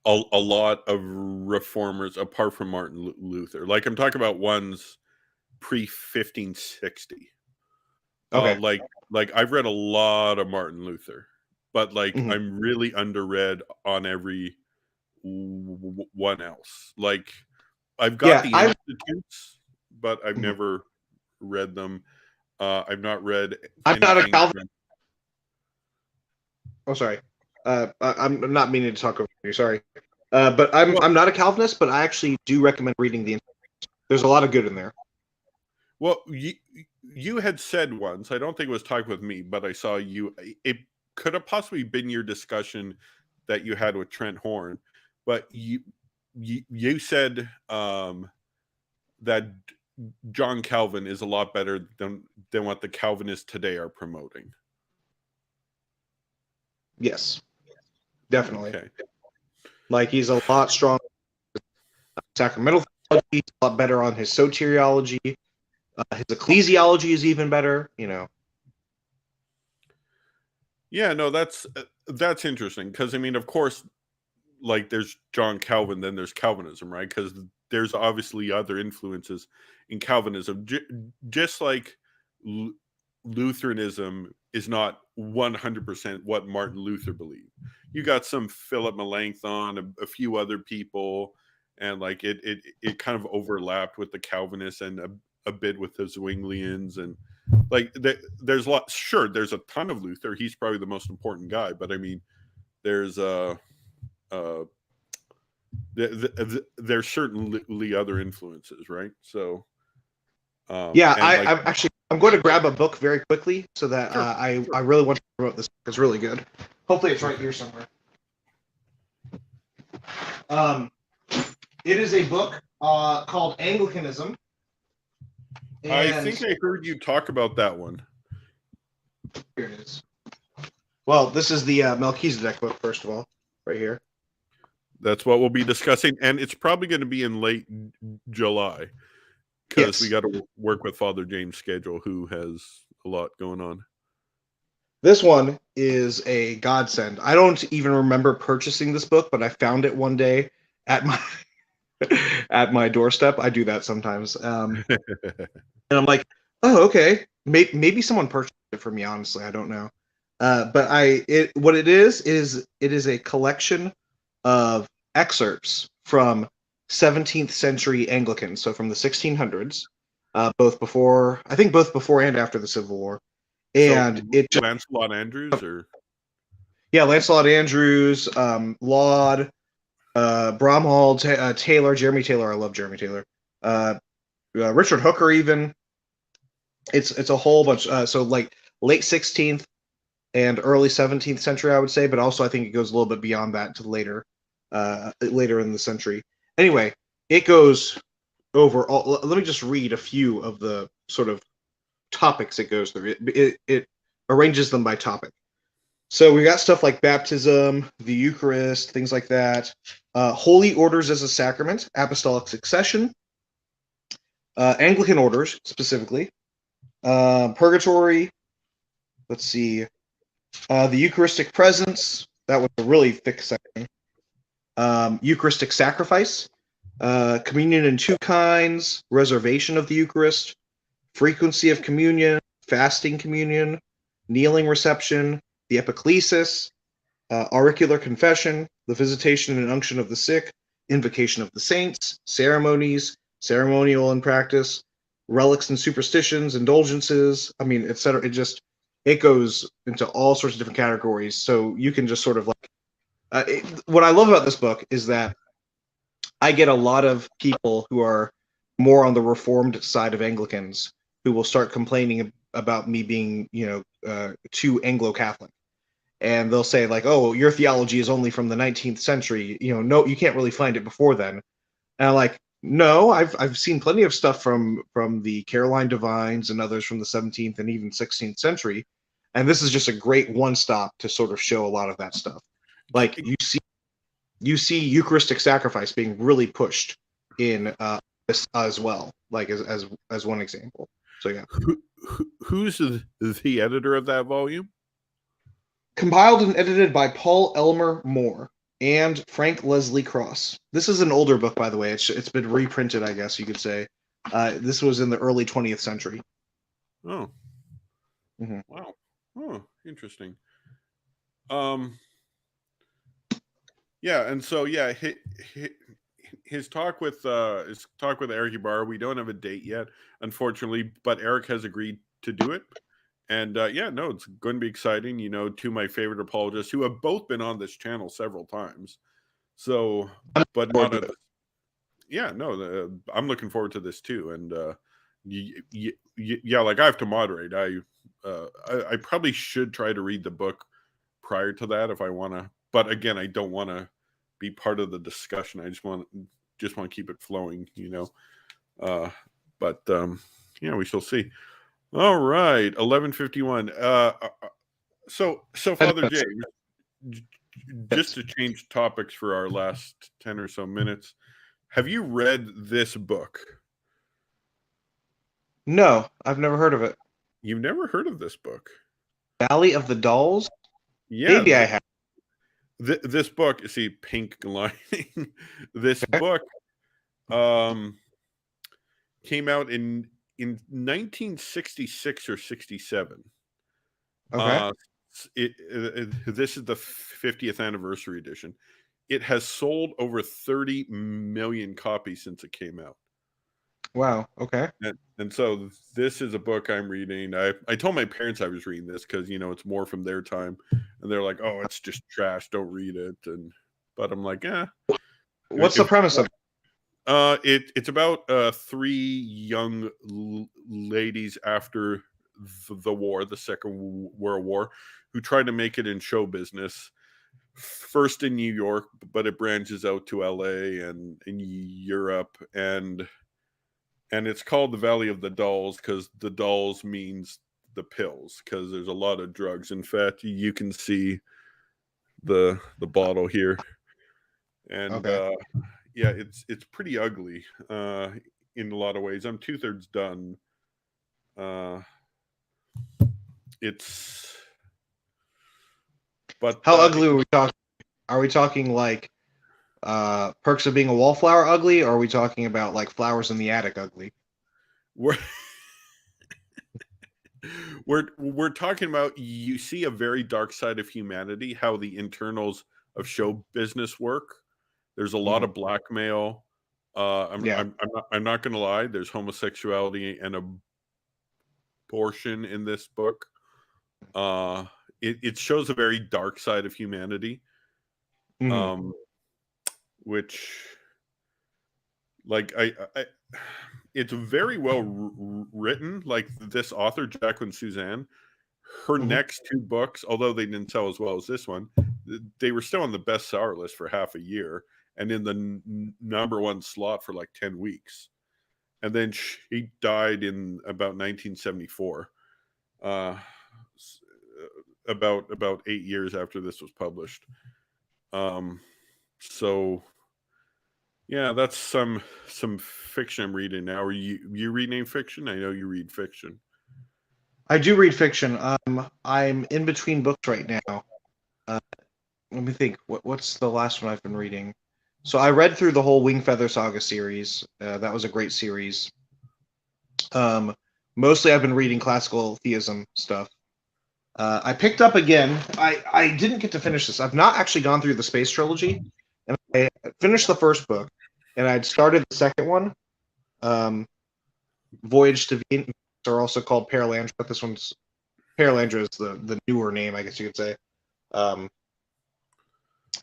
a lot of Reformers apart from Martin Luther. Like, I'm talking about ones pre 1560. okay, Like I've read a lot of Martin Luther, but like mm-hmm. I'm really underread on every one else. Like, I've got the Institutes, but I've never read them. I've not read I'm not a anything Calvinist. Oh, sorry. I'm not meaning to talk over you. Sorry. But Well, I'm not a Calvinist, but I actually do recommend reading the. There's a lot of good in there. well, you had said once, I don't think it was talking with me, but I saw you. It could have possibly been your discussion that you had with Trent Horn, but you said that John Calvin is a lot better than what the Calvinists today are promoting. Yes, definitely. Okay. Like he's a lot stronger sacramental theology. He's a lot better on his soteriology. His ecclesiology is even better. Yeah, no, that's interesting because I mean, of course, like there's John Calvin, then there's Calvinism, right? Because there's obviously other influences in Calvinism, just like L- Lutheranism is not 100% what Martin Luther believed. You got some Philip Melanchthon, a few other people, and like it kind of overlapped with the Calvinists and a bit with the Zwinglians, and like there's a lot. Sure, there's a ton of Luther. He's probably the most important guy, but I mean, there's uh there's certainly other influences, right? So, Yeah, and like, I'm going to grab a book very quickly so that sure, I really want to promote this book. It's really good. Hopefully, it's right okay. here somewhere. Um, it is a book called Anglicanism, I think and I heard you talk about that one. here it is. Well, this is the Melchizedek book, first of all, right here. That's what we'll be discussing, and it's probably going to be in late July because we Yes. got to work with Father James' schedule, who has a lot going on. This one is a godsend. I don't even remember purchasing this book, but I found it one day at my at my doorstep. I do that sometimes. And I'm like, oh, okay. Maybe someone purchased it for me. Honestly, I don't know. But what it is it is a collection of excerpts from 17th century Anglicans, so from the 1600s, both before and after the Civil War, So, and it just Lancelot Andrews, or yeah, Lancelot Andrews, Laud, Bromhall, Taylor, Jeremy Taylor. I love Jeremy Taylor. Richard Hooker, even. It's a whole bunch. So like late 16th and early 17th century, I would say, but also I think it goes a little bit beyond that to later in the century. Anyway, it goes over all. Let me just read a few of the sort of topics it goes through. It arranges them by topic. So we got stuff like baptism, the Eucharist, things like that. Holy orders as a sacrament, apostolic succession, Anglican orders specifically, purgatory. Let's see, the Eucharistic presence. That was a really thick section. Eucharistic sacrifice, communion in two kinds, reservation of the Eucharist, frequency of communion, fasting communion, kneeling reception, the epiclesis, auricular confession, the visitation and unction of the sick, invocation of the saints, ceremonies, ceremonial and practice, relics and superstitions, indulgences, I mean, etc. It goes into all sorts of different categories. So you can just sort of like, what I love about this book is that I get a lot of people who are more on the Reformed side of Anglicans who will start complaining about me being, too Anglo-Catholic, and they'll say like, "Oh, your theology is only from the 19th century. No, you can't really find it before then." And I'm like, "No, I've seen plenty of stuff from the Caroline Divines and others from the 17th and even 16th century, and this is just a great one stop to sort of show a lot of that stuff. Like you see Eucharistic sacrifice being really pushed in this as well, like as one example. So yeah, who's the editor of that volume? compiled and edited by Paul Elmer Moore and Frank Leslie Cross. This is an older book, by the way. It's been reprinted, I guess you could say. This was in the early 20th century. Oh, Mhm. wow. Oh, interesting. Um, yeah, and so yeah, his talk with Eric Ibarra. We don't have a date yet, unfortunately, but Eric has agreed to do it, And yeah, no, it's going to be exciting. Two of my favorite apologists who have both been on this channel several times. So, but Forward not to at it. the, yeah, no, I'm looking forward to this too. And yeah, like I have to moderate. I probably should try to read the book prior to that if I want to. But again, I don't want to be part of the discussion. I just want to keep it flowing. Uh, but yeah, we shall see. All right, 11:51. So Father James, j- just to change topics for our last 10 or so minutes, have you read this book? No, I've never heard of it. You've never heard of this book? Valley of the Dolls? Yeah, Maybe I have. this book, see, pink lining. This book um came out in 1966 or 67. Okay. Uh this is the 50th anniversary edition. It has sold over 30 million copies since it came out. Wow. Okay. And so this is a book I'm reading. I told my parents I was reading this because it's more from their time, and they're like, "Oh, it's just trash. Don't read it." But I'm like, What's the if premise of it? it's about three young ladies after the war, the Second World War, who try to make it in show business. First in New York, but it branches out to LA and in Europe, and it's called the Valley of the Dolls because the dolls means the pills, because there's a lot of drugs. In fact, you can see the bottle here, and Okay. yeah, it's pretty ugly in a lot of ways. I'm two-thirds done. Uh, it's but How ugly are we talking? Are we talking like Perks of Being a Wallflower ugly, or are we talking about like Flowers in the Attic ugly? we're we're talking about, you see a very dark side of humanity, how the internals of show business work. There's a lot Mhm. of blackmail. Yeah. I'm not going to lie. There's homosexuality and abortion in this book. Uh, it shows a very dark side of humanity, Mhm. um, which, like, it's very well written. Like this author, Jacqueline Suzanne, her Mhm. next two books, although they didn't sell as well as this one, they were still on the bestseller list for half a year and in the number one slot for like 10 weeks. And then she died in about 1974, uh, about 8 years after this was published. Um, so yeah, that's some fiction I'm reading now. Are you read any fiction? I know you read fiction. I do read fiction. I'm in between books right now. Uh, Let me think. What's the last one I've been reading? So I read through the whole Wing Feather Saga series. That was a great series. Um, Mostly I've been reading classical theism stuff. I picked up again. I didn't get to finish this. I've not actually gone through the space trilogy, and I finished the first book, and I'd started the second one. Um, Voyage to Venus, are also called Paralandra, but this one's Paralandra is the newer name, I guess you could say. Um,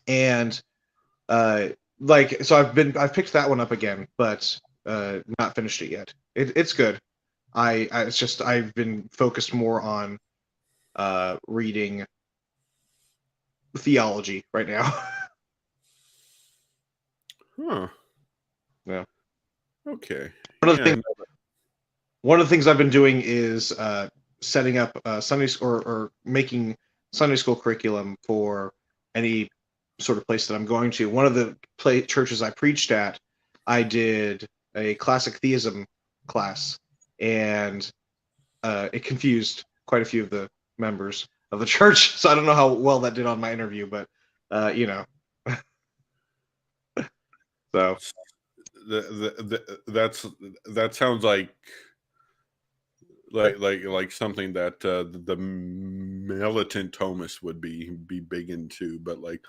and like so I've picked that one up again, but not finished it yet. It's good. It's just I've been focused more on reading theology right now. Huh. Yeah. Okay. One of the Yeah. things one of the things I've been doing is setting up Sunday or making Sunday school curriculum for any sort of place that I'm going to. One of the churches I preached at, I did a classic theism class, and it confused quite a few of the members of the church. So I don't know how well that did on my interview, but you know, so That sounds like something that the militant Thomas would be big into, but like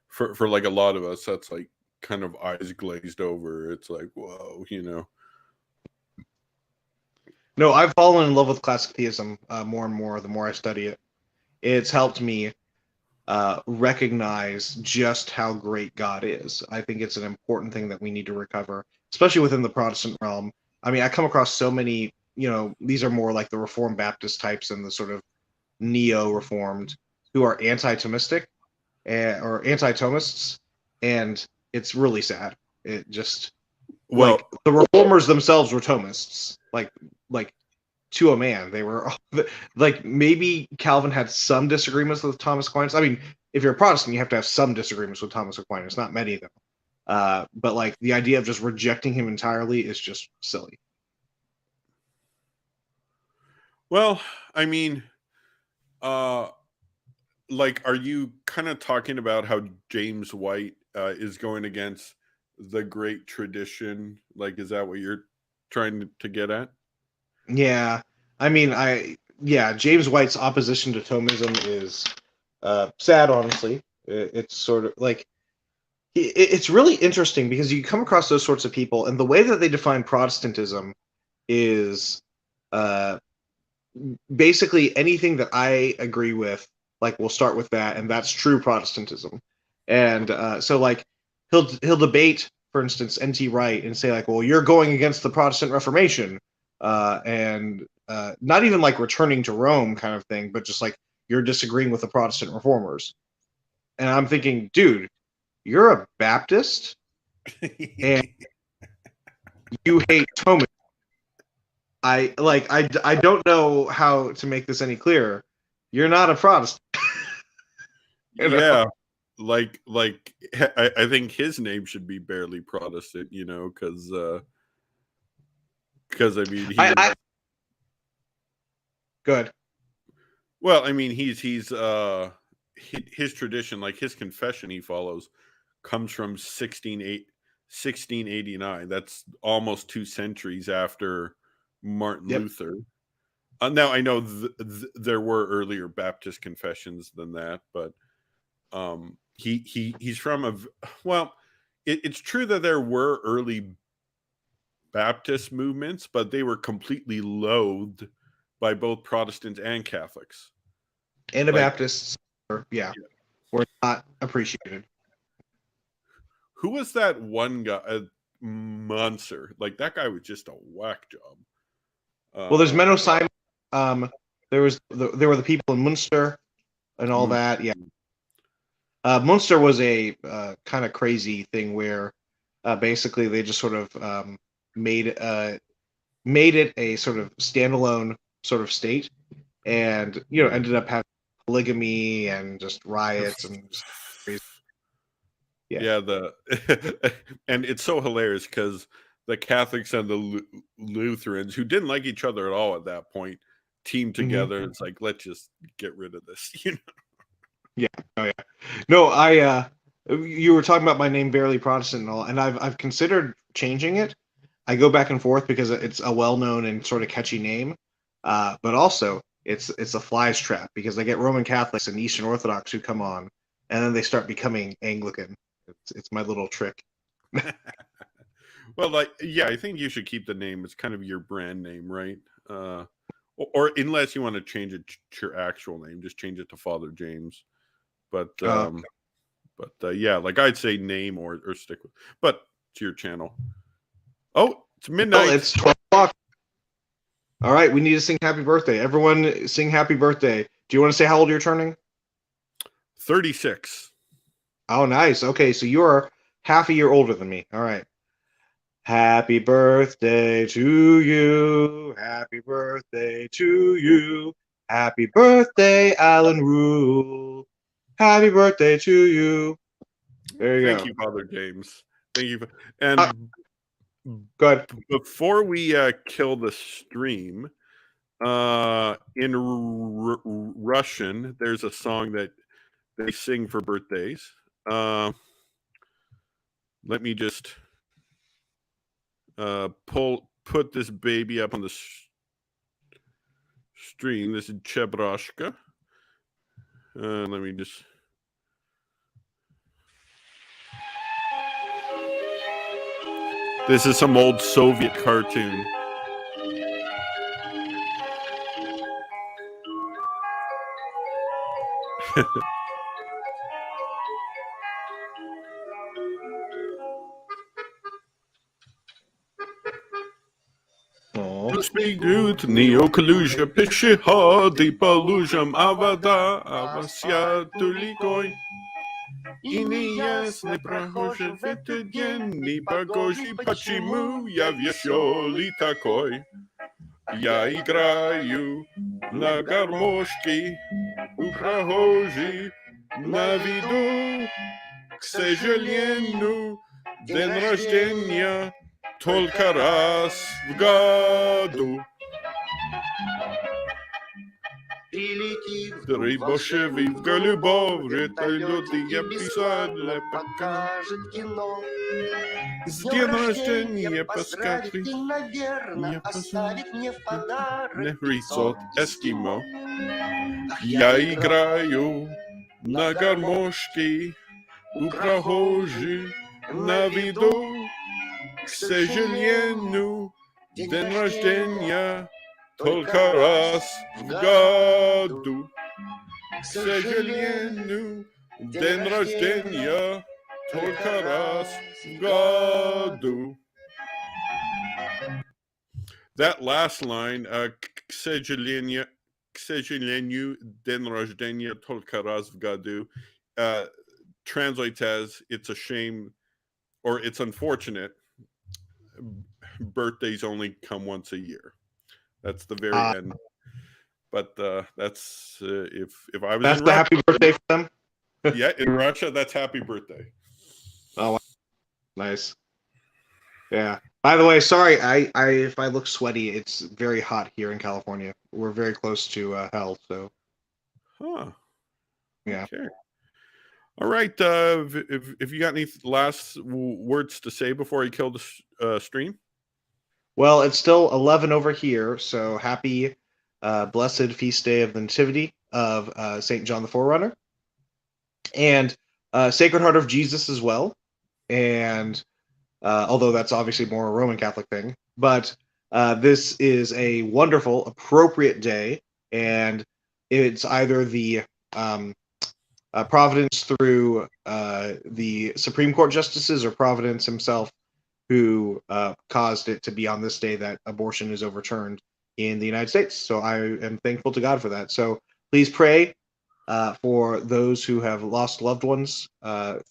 for like a lot of us, that's like kind of eyes glazed over. It's like, whoa. No, I've fallen in love with classic theism more and more the more I study it. It's helped me recognize just how great God is. I think it's an important thing that we need to recover, especially within the Protestant realm. I mean, I come across so many, these are more like the Reformed Baptist types and the sort of neo-Reformed who are anti-Thomistic or anti-Thomists, and it's really sad. It just like Well, the Reformers themselves were Thomists, like to a man. They were like maybe Calvin had some disagreements with Thomas Aquinas. I mean, if you're a Protestant, you have to have some disagreements with Thomas Aquinas, not many of them. But like the idea of just rejecting him entirely is just silly. well, I mean, uh, like, are you kind of talking about how James White is going against the great tradition? Like, is that what you're trying to get at? Yeah, I mean, yeah, James White's opposition to Thomism is sad. Honestly, it's sort of like it's really interesting because you come across those sorts of people, and the way that they define Protestantism is uh, basically anything that I agree with. Like we'll start with that, and that's true Protestantism. And so, like, he'll debate, for instance, N.T. Wright, and say like, well, you're going against the Protestant Reformation, and not even like returning to Rome kind of thing, but just like you're disagreeing with the Protestant reformers. And I'm thinking, dude, you're a Baptist and you hate Thomas. I don't know how to make this any clearer. You're not a Protestant. Yeah, like I think his name should be barely Protestant, because I mean I good. well, I mean his tradition, like his confession he follows, comes from 1689. That's almost 2 centuries after Martin Yep. Luther. Now I know there were earlier Baptist confessions than that, but he's from well, it's true that there were early Baptist movements, but they were completely loathed by both Protestants and Catholics. Like, Anabaptists, yeah, were not appreciated. who was that one guy? Munzer. Like that guy was just a whack job. Well, there's Uh, Menno Simon. There were the people in Munster and all that. Yeah, Munster was a kind of crazy thing where basically they just sort of made made it a sort of standalone sort of state, and ended up having polygamy and just riots and just crazy. Yeah. Yeah, and it's so hilarious because the Catholics and the Lutherans, who didn't like each other at all at that point, teamed Mhm. together. It's like, let's just get rid of this. Yeah. Oh yeah. No, you were talking about my name barely Protestant and all, and I've considered changing it. I go back and forth because it's a well-known and sort of catchy name, but also it's a flies trap because I get Roman Catholics and Eastern Orthodox who come on, and then they start becoming Anglican. It's my little trick. Well, like, yeah, I think you should keep the name. It's kind of your brand name, right? Or unless you want to change it to your actual name, just change it to Father James. But Uh, yeah, like I'd say name or stick with. But it's your channel. Oh, it's well, midnight. it's 12 o'clock. All right, we need to sing happy birthday. Everyone, sing happy birthday. Do you want to say how old you're turning? 36. Oh, nice. Okay, so you're half a year older than me. All right. Happy birthday to you. Happy birthday to you. Happy birthday, Alan Rule. Happy birthday to you. There you Thank go. you, Father James. Thank you. And Good. before we kill the stream, in Russian, there's a song that they sing for birthdays. Let me just put this baby up on the stream. This is Chebrashka. Let me just. This is some old Soviet cartoon. Aw. Spigut neokaluja pishiha di palujam avada avasia tulikoi. Inias neprahoja vitudien ni pagoji pachimu ya viesioli takoi. Ja igrаю на гармошке у прохожих на виду. К сожалению, день рождения только раз в году. Прилетит Рыбошевый в голубом вертолете я бесплатно писал, покажет кино. с Днем день рождения рождения поздравит поскакивай. и, наверное, Я оставит мне в подарок на 500 рецепт эскимо. эскимо. Ах, Я играю на гармошке у прохожих на виду. К сожалению, день рождения только раз в году. К сожалению, день рождения только раз в году. That last line, к сожалению, день рождения только раз в году, translates as it's a shame or it's unfortunate birthdays only come once a year. That's the very end. But that's if I was That's in the Russia, happy birthday for them. yeah, in Russia, that's happy birthday. Oh, wow. Nice. Yeah. By the way, sorry, I if I look sweaty, it's very hot here in California. We're very close to hell, so Huh. yeah. Okay. All right. If you got any last words to say before I kill the stream? Well, it's still 11 over here, so happy blessed feast day of the Nativity of Saint John the Forerunner, and Sacred Heart of Jesus as well. And although that's obviously more a Roman Catholic thing, but this is a wonderful, appropriate day, and it's either the providence through the Supreme Court justices or Providence himself who caused it to be on this day that abortion is overturned in the United States. So I am thankful to God for that. So please pray for those who have lost loved ones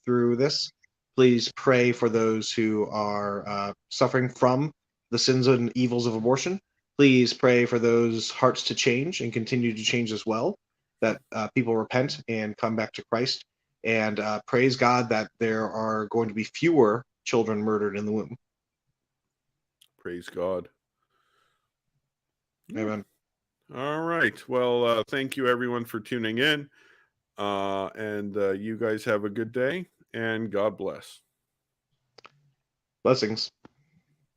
through this. Please pray for those who are suffering from the sins and evils of abortion. Please pray for those hearts to change and continue to change as well, that people repent and come back to Christ. And praise God that there are going to be fewer children murdered in the womb. Praise God. Amen. All right. Well, thank you everyone for tuning in. And you guys have a good day and God bless. Blessings.